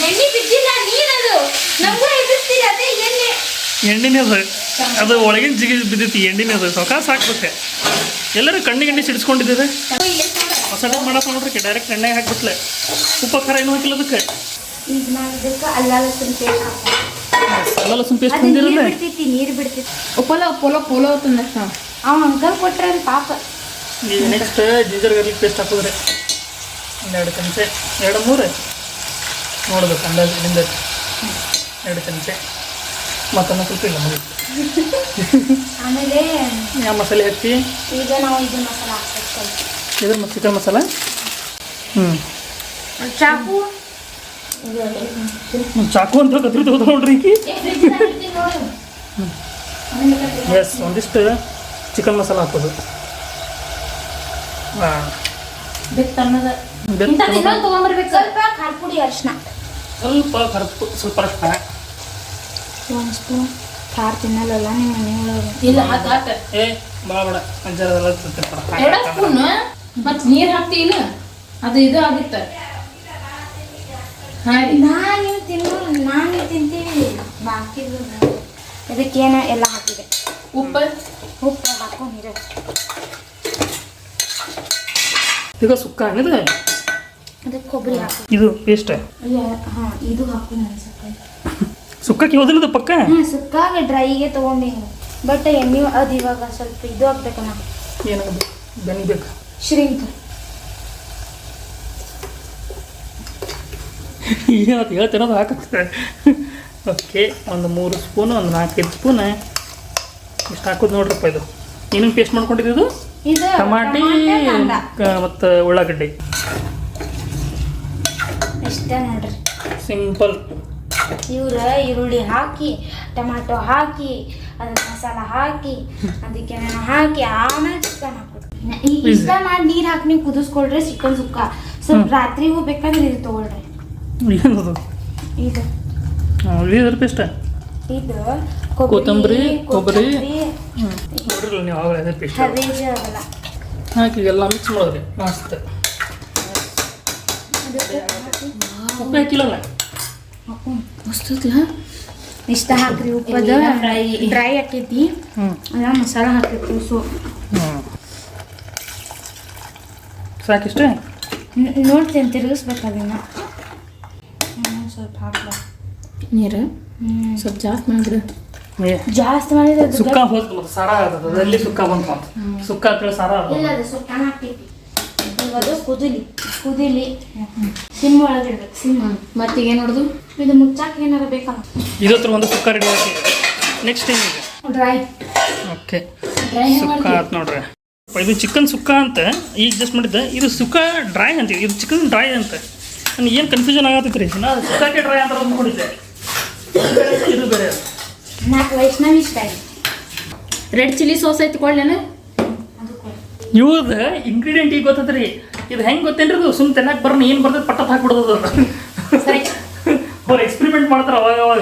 ಎಣ್ಣೆ ಬಿದ್ದಿಲ್ಲ, ನೀರದು ನಮಗೂ ಎದುರ್ತೀರಿ. ಅದೇ ಎಣ್ಣೆ ಎಣ್ಣಿನೇ ಅದು ಒಳಗಿನ ಜಿಗಿ ಬಿದ್ದೈತಿ. ಎಣ್ಣಿನೇ ಅದು ಸೊಕಾಸ ಹಾಕ್ಬೇಕು. ಎಲ್ಲರೂ ಕಣ್ಣಿಗೆ ಸಿಡಿಸ್ಕೊಂಡಿದ್ದೀರಿ. ಮಸಾಲೆ ಮಾಡಪ್ಪ ನೋಡ್ರಿ, ಡೈರೆಕ್ಟ್ ಎಣ್ಣೆಗೆ ಹಾಕ್ಬಿಟ್ಲೆ. ಉಪ್ಪ ಖಾರ ಏನೂ ಹಾಕಿಲ್ಲ ಅದಕ್ಕೆ. ಈಗ ನಾವು ಇದಕ್ಕೆ ಅಲ್ಲ ಲಸೂನ್ ಪೇಸ್ಟ್ ಹಾಕ್ತೀವಿ. ಅಲ್ಲ ಲಸೂನ್ ಪೇಸ್ಟ್ ಬಂದಿರಲ್ಲ, ನೀರು ಬಿಡ್ತೈತಿ. ಪೋಲೋ ತಂದ ಅವ ಅಂಕಲ್ ಕೊಟ್ರೆ ಪಾಪ. ಈಗ ನೆಕ್ಸ್ಟ್ ಜಿಂಜರ್ ಗಾರ್ಲಿಕ್ ಪೇಸ್ಟ್ ಹಾಕಿದ್ರೆ 2 ಚಮಚೆ 2-3 ನೋಡ್ಬೇಕು ಅಂದಾಜು ಇಲ್ಲಿಂದ 2 ಚಮಚೆ. ಮತ್ತೊಂದು ಸ್ವಲ್ಪ ಇಲ್ಲ ಮುಗಿತು. ಆಮೇಲೆ ಯಾವ ಮಸಾಲೆ ಹಾಕಿ? ಈಗ ನಾವು ಇದು ಮಸಾಲ ಹಾಕ್ಬೇಕು. ಇದ್ರ ಚಿಕನ್ ಮಸಾಲ. ಚಾಕು ಚಾಕು ಅಂತ ಕತ್ರಿ ತಗೋದು ನೋಡ್ರಿ ಈಕಿ. ಎಸ್, ಒಂದಿಷ್ಟು ಚಿಕನ್ ಮಸಾಲ ಹಾಕೋದು. ತಗೊಂಡ್ಬರ್ಬೇಕು. ಸ್ವಲ್ಪ ಖಾರ ಪುಡಿ, ಅರಿಶಿನ, ಸ್ವಲ್ಪ ಸ್ವಲ್ಪ ಅರಿಶಿನ. 1 ಸ್ಪೂನ್. ಖಾರ ತಿನ್ನಲ್ಲ ನಿಮ್ಮ ಮನೆಯೊಳಗೆ? ಇಲ್ಲ ಹಾಕ. ಏ ಭಾಳ ಬೇಡ, ಅಂಜಾರದೆಲ್ಲ 2 ಸ್ಪೂನ್ ಮತ್ತೆ ನೀರು ಹಾಕ್ತಿ ಇಲ್ಲ, ಅದು ಇದು ಆಗುತ್ತೆ. ನಾನು ತಿಂತೀವಿ ಬಾಕಿ. ಇದಕ್ಕೇನು ಎಲ್ಲ ಹಾಕಿದೆ. ಉಪ್ಪು ಹಾಕೊಂಡಿರೋ ಈಗ ಸುಕ್ಕ ಏನಿದೆ ಅದಕ್ಕೆ ಕೊಬ್ಬರಿ ಹಾಕಿ. ಇದು ಪೇಸ್ಟ್ ಹಾಂ, ಇದು ಹಾಕೊಂಡು ಅನ್ಸುತ್ತೆ. ಸುಕ್ಕಕ್ಕೆ ಹೋದಿಲ್ಲದ ಪಕ್ಕ. ಸುಕ್ಕಾಗ ಡ್ರೈಗೆ ತೊಗೊಂಡಿನಿ. ಬಟ್ ಎಣ್ಣೆ ಅದು ಇವಾಗ ಸ್ವಲ್ಪ ಇದು ಹಾಕ್ಬೇಕಣ್ಣ. ಏನಾಗಬೇಕು? ಬೆನಿಬೇಕು. ಶ್ರಿಂಕ್. ಏನದು ಹೇಳ್ತಿರೋದು ಹಾಕತ್ತೆ. ಓಕೆ, ಒಂದು 3 ಸ್ಪೂನು, ಒಂದು 4-5 ಸ್ಪೂನ್ ಇಷ್ಟು ಹಾಕೋದು ನೋಡ್ರಪ್ಪ. ಇದು ಏನೇನು ಪೇಸ್ಟ್ ಮಾಡ್ಕೊಂಡಿದ್ದು? ಇದು ಟಮಾಟಿ ಮತ್ತು ಉಳ್ಳಾಗಡ್ಡಿ. ಇಷ್ಟೇ ನೋಡ್ರಿ, ಸಿಂಪಲ್. ಈರುಳ್ಳಿ ಹಾಕಿ, ಟೊಮಾಟೊ ಹಾಕಿ, ಅದಕ್ಕೆ ಮಸಾಲ ಹಾಕಿ, ಅದಕ್ಕೆ ಹಾಕಿ, ಆಮೇಲೆ ಚಿಕನ್ ಹಾಕೋದು. ಇಷ್ಟ ಮಾಡಿ ನೀರು ಹಾಕಿ ನೀವು ಕುದಿಸ್ಕೊಳ್ರಿ ಚಿಕನ್ ಸುಕ್ಕ. ಸ್ವಲ್ಪ ರಾತ್ರಿಗೂ ಬೇಕಾದ್ರೆ ಇದು ತೊಗೊಳ್ರಿ. ಏನದು? ಇದು ಇದ್ರ ಪೇಸ್ಟ್. ಇದು ಕೊತ್ತಂಬರಿ, ಕೊಬ್ಬರಿ ನೋಡ್ರಿ ನೀವು ಆವಾಗಲೇ ಅದೇ ಪೇಸ್ಟ್ ಹಾಕಿ ಎಲ್ಲ ಮಿಕ್ಸ್ ಮಾಡೋದ್ರಿ. ಮಸ್ತ್. ಉಪ್ಪು ಹಾಕಿಲ್ಲಲ್ಲ? ಇಷ್ಟ ಹಾಕ್ರಿ. ಉಪ್ಪದ ಡ್ರೈ ಹಾಕೈತಿ, ಎಲ್ಲ ಮಸಾಲ ಹಾಕೈತಿ. ಸೊ ಸಾಕಿಷ್ಟೇ. ನೋಡ್ತೀನಿ, ತಿರುಗಿಸ್ಬೇಕು ಅದನ್ನ. ಸ್ವಲ್ಪ ಹಾಕ್ಲ ನೀರು ಸ್ವಲ್ಪ ಜಾಸ್ತಿ ಮಾಡಿದ್ರೆ ಜಾಸ್ತಿ ಮಾಡಿದ್ರೆ ಸುಕ್ಕ ಹೋಗ್ತು. ಮತ್ತೆ ಸಾರ ಆಗದ ಅದಲ್ಲಿ ಸುಕ್ಕ ಬಂತು. ಸುಕ್ಕ ಹಾಕಿ ಸಾರ ಇಲ್ಲ, ಅದು ಸುಕ್ಕ ಹಾಕೈತಿ. ಅದು ಕುದಿಲಿ ಸಿಮ್ ಒಳಗಿಡ್ಬೇಕು. ಸಿಮ್. ಮತ್ತೆ ಏನು ನೋಡುದು? ಇದು ಮುಚ್ಚಾಕ ಏನಾರ ಬೇಕಲ್ಲ. ಇದತ್ರ ಒಂದು ಸುಕ್ಕ ರೆಡಿ ಹಾಕಿ. ನೆಕ್ಸ್ಟ್ ಏನಿದೆ? ಡ್ರೈ. ಓಕೆ, ಸುಕ್ಕ ಆಯ್ತು ನೋಡ್ರಿ. ಇದು ಚಿಕನ್ ಸುಕ್ಕ ಅಂತ ಈಗ ಜಸ್ಟ್ ಮಾಡಿದ್ದೆ. ಇದು ಸುಕ್ಕ ಡ್ರೈ ಅಂತೀವಿ, ಇದು ಚಿಕನ್ ಡ್ರೈ ಅಂತ. ನನಗೆ ಏನು ಕನ್ಫ್ಯೂಷನ್ ಆಗತ್ತೈತಿ ರೀ. ನಾನು ಸುಕ್ಕಕ್ಕೆ ಡ್ರೈ ಅಂತ ಅಂದ್ಕೊಂಡಿದ್ದೆ. ಇದು ಬೇರೆ. 4 Vaishnavi style red chilli sauce ಐತಿ ಕೊಡ್ಲೇನ? ಇವ್ದು ಇಂಗ್ರೀಡಿಯೆಂಟ್ ಈಗ ಗೊತ್ತೈತ್ರಿ. ಇದು ಹೆಂಗೆ ಗೊತ್ತೇನ್ರಿ? ಇದು ಸುಮ್ಮನೆ ತಿನ್ನಕ್ಕೆ ಬರ್ರಿ, ಏನು ಬರ್ತೈತೆ ಪಟ್ಟತ್ ಹಾಕ್ಬಿಡೋದು. ಅವ್ರು ಎಕ್ಸ್ಪೆರಿಮೆಂಟ್ ಮಾಡ್ತಾರೆ ಅವಾಗ.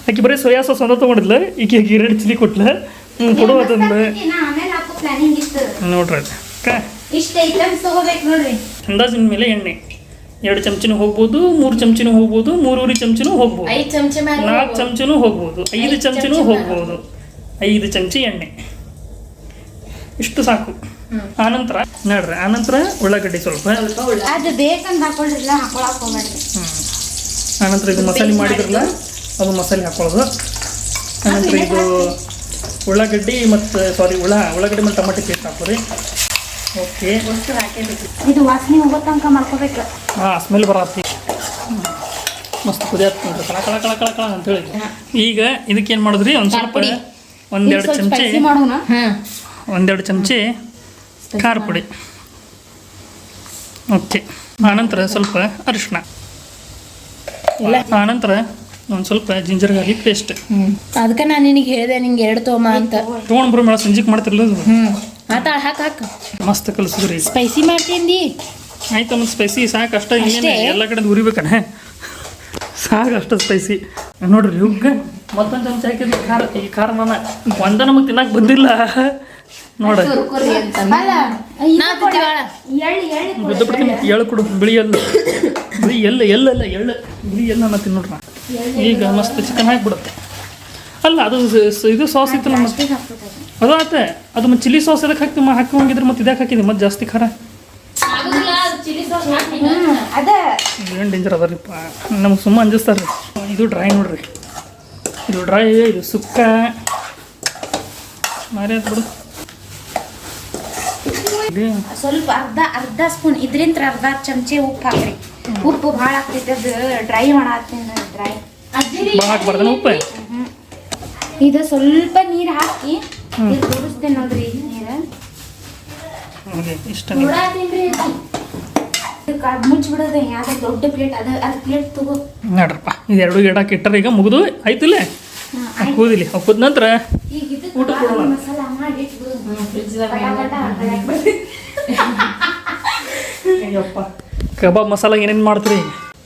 ಆಕೆ ಬರೀ ಸೋಯಾ ಸಾಸ್ ಅಂತ ತೊಗೊಂಡಿದ್ಲ, ಈಕೆ ರೆಡ್ ಚಿಲ್ಲಿ ಕೊಟ್ಲ. ಕೊಡುವುದಂದು ನೋಡ್ರಿ. ಇಷ್ಟ ಐಟಮ್ಸ್ ತಗೋಬೇಕು ನೋಡ್ರಿ. ಅಂದಾಜಿನ ಮೇಲೆ ಎಣ್ಣೆ 2 ಚಮಚಿನೂ ಹೋಗ್ಬೋದು, 3 ಚಮಚಿನೂ ಹೋಗ್ಬೋದು, 3 ಚಮಚಿನೂ ಹೋಗ್ಬೋದು, 5 ಚಮಚ 4 ಚಮಚಿನೂ ಹೋಗ್ಬೋದು, 5 ಚಮಚಿನೂ ಹೋಗ್ಬೋದು. 5 ಚಮಚಿ ಎಣ್ಣೆ ಇಷ್ಟು ಸಾಕು. ಆನಂತರ ನೋಡ್ರಿ ಆನಂತರ ಉಳ್ಳಾಗಡ್ಡಿ ಸ್ವಲ್ಪ ಅದು ಬೇಕಂತ ಹಾಕೊಳ್ರಿ, ಇಲ್ಲ ಹಾಕೊಳಕ್ ಹೋಗ್ಬೇಡ್ರಿ. ಆನಂತರ ಇದು ಮಸಾಲೆ ಮಾಡಿದ್ರಲ್ಲ ಅದು ಮಸಾಲೆ ಹಾಕೊಳ್ಳೋದು. ಆನಂತರ ಇದು ಉಳ್ಳಾಗಡ್ಡಿ ಮತ್ತು ಉಳ್ಳಾಗಡ್ಡಿ ಮತ್ತು ಟೊಮೆಟೊ ಪೇಸ್ಟ್ ಹಾಕೋರಿ. ಓಕೆ, ಇದು ವಾಸನೆ ಹೋಗೋ ತನಕ ಮಾಡ್ಕೋಬೇಕು. ಸ್ಮೆಲ್ ಬರತ್ತಿ ಮಸ್ತ್ ಕುದಿಯತ್ ನೋಡ್ರಿ, ಕಳ ಕಳ ಕಳ ಕಳ ಕಳ ಅಂತೇಳಿ. ಈಗ ಇದಕ್ಕೆ ಏನು ಮಾಡಿದ್ರಿ, ಒಂದು ಸ್ವಲ್ಪ ಒಂದೆರಡು ಚಮಚೆ ಖಾರ ಪುಡಿ. ಓಕೆ, ಆನಂತರ ಸ್ವಲ್ಪ ಅರಿಶಿನ, ಆನಂತರ ಒಂದು ಸ್ವಲ್ಪ ಜಿಂಜರ್ ಗಾರ್ಲಿಕ್ ಪೇಸ್ಟ್. ಅದಕ್ಕೆ ನಾನು ನಿನಗೆ ಹೇಳಿದೆ ನಿಂಗೆ 2 ತೊಗೊಂಬ ಅಂತ. ತೊಗೊಂಡು ಬರೋ ಮೇಳ ಸಂಜೆಗೆ ಮಾಡ್ತಿರಲ್ಲ ಆತ ಹಾಕು ಮಸ್ತ್ ಕಲಿಸಿದ್ರಿ. ಸ್ಪೈಸಿ ಮಾಡ್ತೀನಿ. ಆಯ್ತು, ಮತ್ತು ಸ್ಪೈಸಿ ಸಾಕು ಅಷ್ಟ. ಇನ್ನೇನು ಎಲ್ಲ ಕಡೆ ಉರಿಬೇಕನ, ಸಾಕು ಅಷ್ಟು ಸ್ಪೈಸಿ. ನೋಡ್ರಿ ಹುಗ್ಗ ಮತ್ತೊಂದು ಚಮಚ ಹಾಕಿದ್ರೆ ಖಾರ. ಈ ಖಾರ ನಾನು ನಮಗೆ ತಿನ್ನಕ್ಕೆ ಬಂದಿಲ್ಲ ನೋಡ. ಬಿದ್ದು ಬಿಡ್ತೀನಿ. ಎಳ್ಳು ಕೊಡು, ಬಿಳಿ ಎಳ್ಳು ನಾನು ತಿನ್ ನೋಡ್ರಿ. ಈಗ ಮಸ್ತ್ ಚಿಕನ್ ಹಾಕಿಬಿಡುತ್ತೆ. ಅಲ್ಲ ಅದು ಇದು ಸಾಸ್ ಇತ್ತಲ್ಲ ಮತ್ತೆ ಅದು ಆತ. ಅದು ಮತ್ತೆ ಚಿಲ್ಲಿ ಸಾಸ್ ಅದಕ್ಕೆ ಹಾಕಿದ್ರೆ ಮತ್ತೆ ಇದಕ್ಕೆ ಹಾಕಿದ್ವಿ ಮತ್ತೆ ಜಾಸ್ತಿ ಖಾರ. ಏನು ಡೇಂಜರ್ ಅದ ರೀಪ್ಪ, ನಮ್ಗೆ ಸುಮ್ಮ ಅಂಜಿಸ್ತಾರೆ ರೀ. ಇದು ಡ್ರೈ ನೋಡ್ರಿ, ಇದು ಡ್ರೈ, ಇದು ಸುಕ್ಕ ಮಾರಿ ಆಯ್ತು ಬಿಡು. ಸ್ವಲ್ಪ ಅರ್ಧ ಸ್ಪೂನ್ ಇದರಿಂದ ಅರ್ಧ ಚಮಚೆ ಉಪ್ಪು ಹಾಕ್ರಿ. ಉಪ್ಪು ಭಾಳ ಆಗ್ತೈತೆ, ಅದು ಡ್ರೈ ಮಾಡತ್ತೀನಿ. ಡ್ರೈ ಭಾಳ ಹಾಕ್ಬಾರ್ದು ಉಪ್ಪು. ಇದು ಸ್ವಲ್ಪ ನೀರು ಹಾಕಿ ತೋರಿಸ್ತೇನೆ ನೋಡ್ರಿ. ನೀರು ಇಷ್ಟ ಮುಚ್ಚಿಬಿಡೋದು. ಯಾವ್ದು ದೊಡ್ಡ ಪ್ಲೇಟ್ ಅದು ಪ್ಲೇಟ್ ತಗೋ ನೋಡ್ರಪ್ಪ. ಇದೆರಡು ಗಿಡಕ್ಕೆ ಇಟ್ಟರೆ ಈಗ ಮುಗಿದು ಆಯ್ತಿಲ್ಲ. ಕೂದಿಲಿ ಕುದ ನಂತರ ಊಟ ಕೊಡೋಣ. ಮಸಾಲ ಮಾಡಿ ಅಯ್ಯಪ್ಪ, ಕಬಾಬ್ ಮಸಾಲ ಏನೇನು ಮಾಡ್ತೀರಿ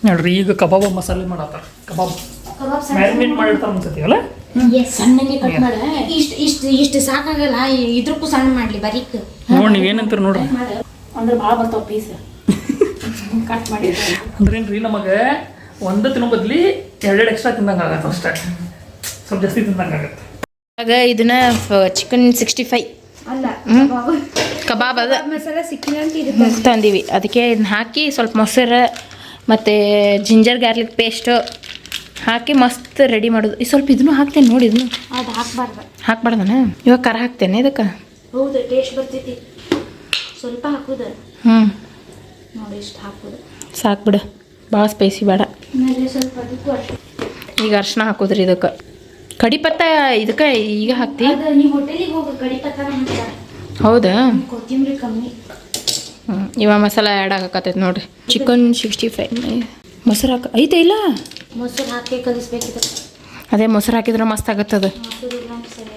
ನೋಡ್ರಿ. ಈಗ ಕಬಾಬ್ ಮಸಾಲೆ ಮಾಡತ್ತಾರ. ಕಬಾಬ್ ಮ್ಯಾರಿನೇಟ್ ಮಾಡಿರ್ತಾರೆ ಅನ್ಸತಿ ಅಲ್ಲ. ಸಣ್ಣಗೆ ಕಟ್ ಮಾಡ. ಇಷ್ಟು ಸಾಕಾಗಲ್ಲ, ಇದ್ರಕ್ಕೂ ಸಣ್ಣ ಮಾಡ್ಲಿ ಬರೀಕ್. ನೋಡಿ ನೀವೇನಂತೀರಿ ನೋಡ್ರಿ. ಅಂದ್ರೆ ಭಾಳ ಬರ್ತಾವ ಪೀಸ್ ಕಟ್ ಮಾಡಿ. ಅಂದ್ರೇನ್ರಿ, ನಮಗೆ ಒಂದು ತಿನ್ನೋ ಬದ್ಲಿ 2 ಎಕ್ಸ್ಟ್ರಾ ತಿಂದಂಗೆ ಆಗತ್ತೆ ಅಷ್ಟೇ. ಸ್ವಲ್ಪ ಜಾಸ್ತಿ ತಿಂದಂಗೆ ಆಗತ್ತೆ. ಆಗ ಇದನ್ನ ಚಿಕನ್ 65 ಅಲ್ಲ ಕಬಾಬ್ ಅದ ಮಸಾಲ ಸಿಕ್ಕಿಲ್ಲ ತಂದೀವಿ. ಅದಕ್ಕೆ ಇದನ್ನ ಹಾಕಿ ಸ್ವಲ್ಪ ಮೊಸರು ಮತ್ತು ಜಿಂಜರ್ ಗಾರ್ಲಿಕ್ ಪೇಸ್ಟು ಹಾಕಿ ಮಸ್ತ್ ರೆಡಿ ಮಾಡೋದು. ಈ ಸ್ವಲ್ಪ ಇದನ್ನು ಹಾಕ್ತೇನೆ ನೋಡಿ. ಇದನ್ನು ಅದು ಹಾಕ್ಬಾರ್ದನ? ಇವಾಗ ಖಾರ ಹಾಕ್ತೇನೆ ಇದಕ್ಕೆ. ಹೌದು, ಟೇಸ್ಟ್ ಬರ್ತೈತಿ. ಸ್ವಲ್ಪ ಹಾಕುದು. ನೋಡಿ ಇಷ್ಟು ಹಾಕುದು ಸಾಕು ಬಿಡು, ಭಾಳ ಸ್ಪೈಸಿ ಬೇಡ. ಸ್ವಲ್ಪ ಅದಕ್ಕೂ ಈಗ ಅರ್ಶಿನ ಹಾಕೋದ್ರಿ ಇದಕ್ಕೆ. ಕಡಿಪತ್ತ ಇದಕ್ಕೆ ಈಗ ಹಾಕ್ತಿ. ನೀವು ಹೋಟೆಲಿಗೆ ಹೋಗಿ ಕಡಿಪತ್ತ ಹಾಕ್ತಾರೆ. ಹೌದಾ? ಕೊತ್ತಂಬರಿ ಕಮ್ಮಿ. ಇವಾಗ ಮಸಾಲ ಆ್ಯಡ್ ಆಗಕತ್ತೈತೆ ನೋಡ್ರಿ. ಚಿಕನ್ 65 ಮೊಸರು ಐತೆ ಇಲ್ಲ? ಮೊಸರು ಹಾಕಿ ಕಲಿಸ್ಬೇಕಿದೆ. ಅದೇ ಮೊಸರು ಹಾಕಿದ್ರೆ ಮಸ್ತ್ ಆಗತ್ತದ. ಮೊಸರು ಸರಿ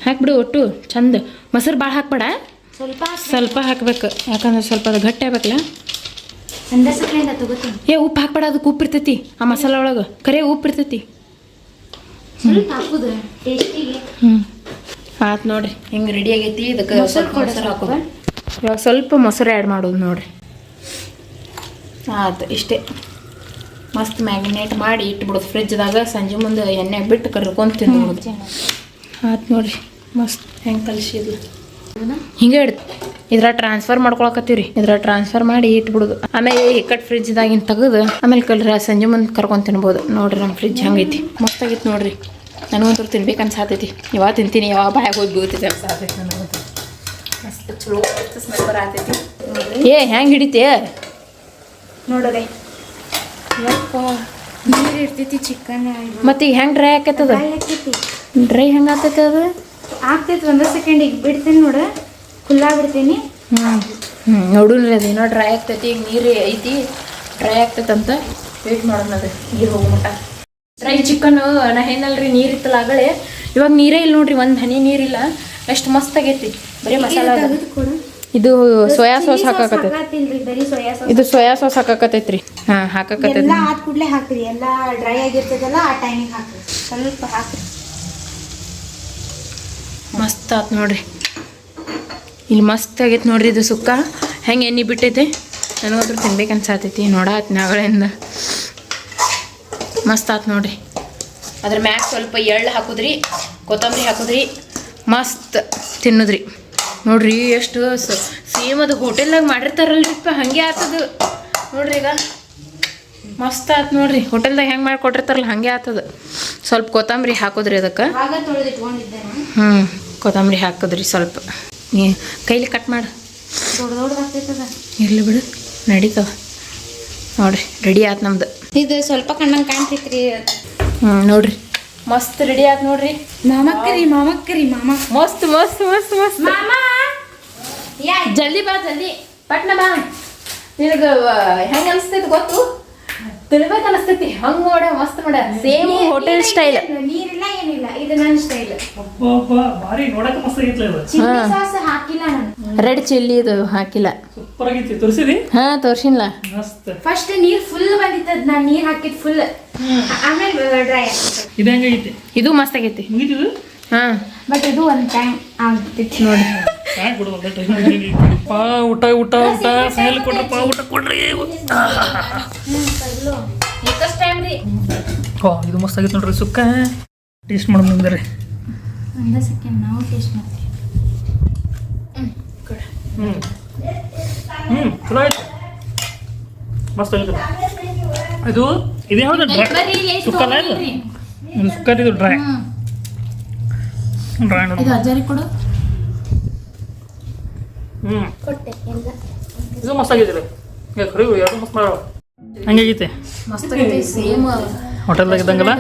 ಹಾಕ್ಬಿಡು ಒಟ್ಟು ಚಂದ. ಮೊಸರು ಭಾಳ ಹಾಕ್ಬೇಡ, ಸ್ವಲ್ಪ ಹಾಕ್ಬೇಕು. ಯಾಕಂದ್ರೆ ಸ್ವಲ್ಪ ಅದು ಗಟ್ಟಿ ಆಗ್ಬೇಕಲ್ಲ. ಸಂದರ್ಸಕ್ರಿಂದ ತಗೋತೀನಿ. ಉಪ್ಪು ಹಾಕ್ಬೇಡ, ಅದಕ್ಕೆ ಉಪ್ಪು ಇರ್ತೈತಿ ಆ ಮಸಾಲ ಒಳಗೆ. ಕರೆ ಉಪ್ಪು ಇರ್ತೈತಿ. ಸ್ವಲ್ಪ ಹಾಕುದು ಟೇಸ್ಟಿಗೆ. ಆಯ್ತು ನೋಡ್ರಿ, ಹಿಂಗೆ ರೆಡಿ ಆಗೈತಿ. ಇದಕ್ಕೆ ಸ್ವಲ್ಪ ಮೊಸರು ಹಾಕೋದು. ಇವಾಗ ಸ್ವಲ್ಪ ಮೊಸರು ಆ್ಯಡ್ ಮಾಡೋದು ನೋಡ್ರಿ. ಆಯ್ತು, ಇಷ್ಟೇ. ಮಸ್ತ್ ಮ್ಯಾಗ್ನೇಟ್ ಮಾಡಿ ಇಟ್ಬಿಡೋದು ಫ್ರಿಜ್ದಾಗ. ಸಂಜೆ ಮುಂದೆ ಎಣ್ಣೆ ಬಿಟ್ಟು ಕರ್ಕೊಂಡು ತಿನ್ಬೋದು. ಆಯ್ತು ನೋಡ್ರಿ, ಮಸ್ತ್ ಹೆಂಗೆ ಕಲಿಸಿದ್ಲು ಹಿಂಗೆ ಇದ್ರ ಟ್ರಾನ್ಸ್ಫರ್ ಮಾಡ್ಕೊಳಕತ್ತೀವಿ. ಇದ್ರ ಟ್ರಾನ್ಸ್ಫರ್ ಮಾಡಿ ಇಟ್ಬಿಡೋದು. ಆಮೇಲೆ ಈ ಕಟ್ ಫ್ರಿಜ್ದಾಗಿನ ತೆಗೆದು ಆಮೇಲೆ ಸಂಜೆ ಮುಂದೆ ಕರ್ಕೊಂಡು ತಿನ್ಬೋದು. ನೋಡ್ರಿ ನಮ್ಮ ಫ್ರಿಜ್ ಹಂಗೈತಿ, ಮಸ್ತಾಗಿತ್ತು ನೋಡ್ರಿ. ನನಗಂತೂ ತಿನ್ಬೇಕು ಅನ್ಸಾತೈತಿ. ಯಾವಾಗ ತಿಂತೀನಿ, ಯಾವಾಗ ಬಾಯಾಗ ಹೋಗಿ ಬೀಳ್ತೈತಿ ಅನ್ಸಾತೈತಿ ನನಗಂತೂ. ಮಸ್ತ್ ಚಲೋ ಸ್ಮೆಲ್ ಬರತೈತಿ. ಹೆಂಗೆ ಹಿಡಿತೆ ನೋಡೋದೆ. ಯಪ್ಪ, ನೀರು ಇರ್ತೈತಿ ಚಿಕನ್. ಮತ್ತೆ ಈಗ ಹೆಂಗೆ ಡ್ರೈ ಆಕೈತದ? ಡ್ರೈ ಹೆಂಗೆ ಆಗ್ತೈತೆ ಅದು? ಆಗ್ತೈತಿ. 1 ಸೆಕೆಂಡಿಗೆ ಬಿಡ್ತೇನೆ ನೋಡ, ಕುಲ್ಲಾ ಬಿಡ್ತೀನಿ. ನೋಡುನ್ರಿ, ಅದು ಏನೋ ಡ್ರೈ ಆಗ್ತೈತಿ. ಈಗ ನೀರು ಐತಿ, ಡ್ರೈ ಆಗ್ತೈತಂತ ವೇಟ್ ಮಾಡೋಣ. ಅದು ನೀರು ಹೋಗ್ಮಟ. ಡ್ರೈ ಚಿಕನ್ ನಾ ಏನಲ್ರಿ, ನೀರಿತ್ತಲ್ಲ ಆಗಲೇ. ಇವಾಗ ನೀರೇ ಇಲ್ಲ ನೋಡ್ರಿ, ಒಂದು ಹನಿ ನೀರಿಲ್ಲ. ಎಷ್ಟು ಮಸ್ತ್ ಆಗೈತಿ. ಬರೀ ಮಸಾಲ. ಇದು ಸೋಯಾ ಸಾಸ್ ಹಾಕಾಕತ್ತೈತಿ. ಇದು ಸೋಯಾ ಸಾಸ್ ಹಾಕಾಕತ್ತೈತ್ರಿ. ಹಾಕಾಕತ್ತೈತಿ. ಎಲ್ಲ ಆದ ಕೂಡಲೇ ಹಾಕ್ರಿ. ಎಲ್ಲ ಡ್ರೈ ಆಗಿರ್ತದಲ್ಲ, ಆ ಟೈಮಿಗೆ ಹಾಕ್ರಿ. ಸ್ವಲ್ಪ ಹಾಕ್ರಿ. ಮಸ್ತ್ ಆತ್ ನೋಡ್ರಿ. ಇಲ್ಲಿ ಮಸ್ತ್ ಆಗೈತೆ ನೋಡ್ರಿ. ಇದು ಸುಕ್ಕ ಹೆಂಗೆ ಎಣ್ಣೆ ಬಿಟ್ಟೈತೆ. ನನಗಂತೂ ತಿನ್ಬೇಕು ಅನ್ಸಾತೈತಿ. ನೋಡಾತ್ ನಾಗಳಿಂದ ಮಸ್ತ್ ಆತ್ ನೋಡ್ರಿ. ಅದ್ರ ಮ್ಯಾಗ ಸ್ವಲ್ಪ ಎಳ್ಳು ಹಾಕುದ್ರಿ, ಕೊತ್ತಂಬರಿ ಹಾಕುದ್ರಿ, ಮಸ್ತ್ ತಿನ್ನೋದ್ರಿ. ನೋಡ್ರಿ ಎಷ್ಟು ಸೇಮ್ ಅದು ಹೋಟೆಲ್ದಾಗ ಮಾಡಿರ್ತಾರಲ್ರಿಪ್ಪ ಹಂಗೆ ಆತದ ನೋಡ್ರಿ ಈಗ ಮಸ್ತ್ ಆತ್ ನೋಡ್ರಿ ಹೋಟೆಲ್ದಾಗ ಹೆಂಗೆ ಮಾಡಿಕೊಟ್ಟಿರ್ತಾರಲ್ಲ ಹಂಗೆ ಆತದ ಸ್ವಲ್ಪ ಕೊತ್ತಂಬರಿ ಹಾಕೋದ್ರಿ ಅದಕ್ಕೆ ಆಗ ತೊಳೆದಿಟ್ಕೊಂಡಿದ್ದೆ ನಾನು. ಕೊತ್ತಂಬರಿ ಹಾಕೋದ್ರಿ ಸ್ವಲ್ಪ ನೀ ಕೈಲಿ ಕಟ್ ಮಾಡು ದೊಡ್ಡದಾಗ್ತೈತದ. ಇರ್ಲಿ ಬಿಡು ನಡೀತವ ನೋಡ್ರಿ ರೆಡಿ ಆಯ್ತು ನಮ್ದು ಇದು ಸ್ವಲ್ಪ ಕಣ್ಣಂಗೆ ಕಾಣ್ತೈತ್ರಿ. ನೋಡ್ರಿ ಮಸ್ತ್ ರೆಡಿ ಆಯ್ತು ನೋಡ್ರಿ ಮಾಮಕ್ಕರಿ ಮಾಮ ಮಸ್ತ್ ಮಸ್ತ್ ಮಸ್ತ್ ಮಸ್ತ್ ಮಾಮ ಯಾ ಜಲ್ದಿ ಬಾ ಜಲ್ದಿ ಪಟ್ನ ಬಾ ನಿನಗೆ ಹೆಂಗೆ ಅನಿಸ್ತೈತಿ ಗೊತ್ತು ತಿನ್ಬೇಕು ಅನಿಸ್ತೈತಿ ಹಂಗೆ ನೋಡ ಮಸ್ತ್ ನೋಡ ಸೇಮ್ ಹೋಟೆಲ್ ಸ್ಟೈಲ್ ನೀರಿಲ್ಲ ಏನಿಲ್ಲ ಇದು ನನ್ನ ಸ್ಟೈಲ್. ಭಾರಿ ನೋಡಕ್ಕೆ ಮಸ್ತ್ ಆಗಿತ್ಲ ಇದು. ಚಿಲ್ಲಿ ಸಾಸ್ ಹಾಕಿಲ್ಲ ನಾನು. ರೆಡ್ ಚಿಲ್ಲಿ ಇದು ಹಾಕಿಲ್ಲ ಸೂಪರ್ ಆಗಿತ್ತು. ತೋರಿಸಿದಿ? ತೋರ್ಸಿನ್ಲ ಮಸ್ತ್. ಫಸ್ಟ್ ನೀರ್ ಫುಲ್ ಬಂದಿತ್ತದ ನಾನು ನೀರ್ ಹಾಕಿದ್ ಫುಲ್ ಆಮೇಲೆ ಡ್ರೈ ಆಗ್ತದೆ. ಇದು ಹೆಂಗೈತಿ? ಇದು ಮಸ್ತ್ ಆಗೈತಿ ಮುಗಿತಿದು? ಬಟ್ ಇದು ಒಂದು ಟೈಮ್ ಆಗ್ತೈತಿ ನೋಡಿ ಸಾಕು ಬಿಡು ಒಂದೇ ಟೈಮ್. ಊಟ ಊಟ ಊಟ ಸ್ಮೆಲ್ ಕೊಡ್ರಪ್ಪ ಊಟ ಕೊಡ್ರಿ. ನೆಕ್ಸ್ಟ್ ಟೈಮ್ ರೀ ಇದು ಮಸ್ತ್ ಆಗೈತೆ ನೋಡ್ರಿ ಸುಕ್ಕ. ಟೇಸ್ಟ್ ಮಾಡೋಣ ನಿಂದ್ರಿ. ಒಂದ ಸೆಕೆಂಡ್ ನಾವು ಟೇಸ್ಟ್ ಮಾಡ್ತೀವಿ. ಚಲೋ ಆಯ್ತು ಮಸ್ತ್ ಆಗೈತೆ. ಇದು ಇದು ಯಾವ್ದು ಸುಕ್ಕಲ್ಲ ಇದು? ಇದು ಸುಕ್ಕ ಇದು ಡ್ರೈ ಡ್ರೈ ನೋಡಿ. ಇದು ಅಜ್ಜಾರಿ ಕೊಡು ಕೊಟ್ಟೆ ಎಲ್ಲ. ಇದು ಮಸ್ತ್ ಆಗೈತೆ. ಖರೀ ಎರಡು ಮಸ್ತ್ ಮಾಡೋ ಹಂಗಾಗೈತೆ. ಮಸ್ತ್ ಆಗೈತಿ ಸೇಮ್ ಹೋಟೆಲ್ದಾಗ ಇದ್ದಂಗಲ್ಲ.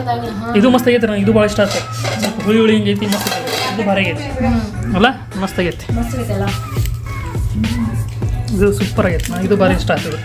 ಇದು ಮಸ್ತ್ ಆಗೈತೆ. ನಂಗೆ ಇದು ಭಾಳ ಇಷ್ಟ ಆಗ್ತದೆ. ಸ್ವಲ್ಪ ಹುಳಿ ಹುಳಿ ಹಿಂಗೈತಿ ಮಸ್ತ್ ಆಗೈತೆ. ಇದು ಭಾರಿ ಆಗೈತೆ ಅಲ್ಲ ಮಸ್ತ್ ಆಗೈತೆ. ಮಸ್ತ್ ಆಗೈತಲ್ಲ ಇದು ಸೂಪರ್ ಆಗೈತೆ. ನಂಗೆ ಇದು ಭಾರಿ ಇಷ್ಟ ಆಗ್ತದೆ.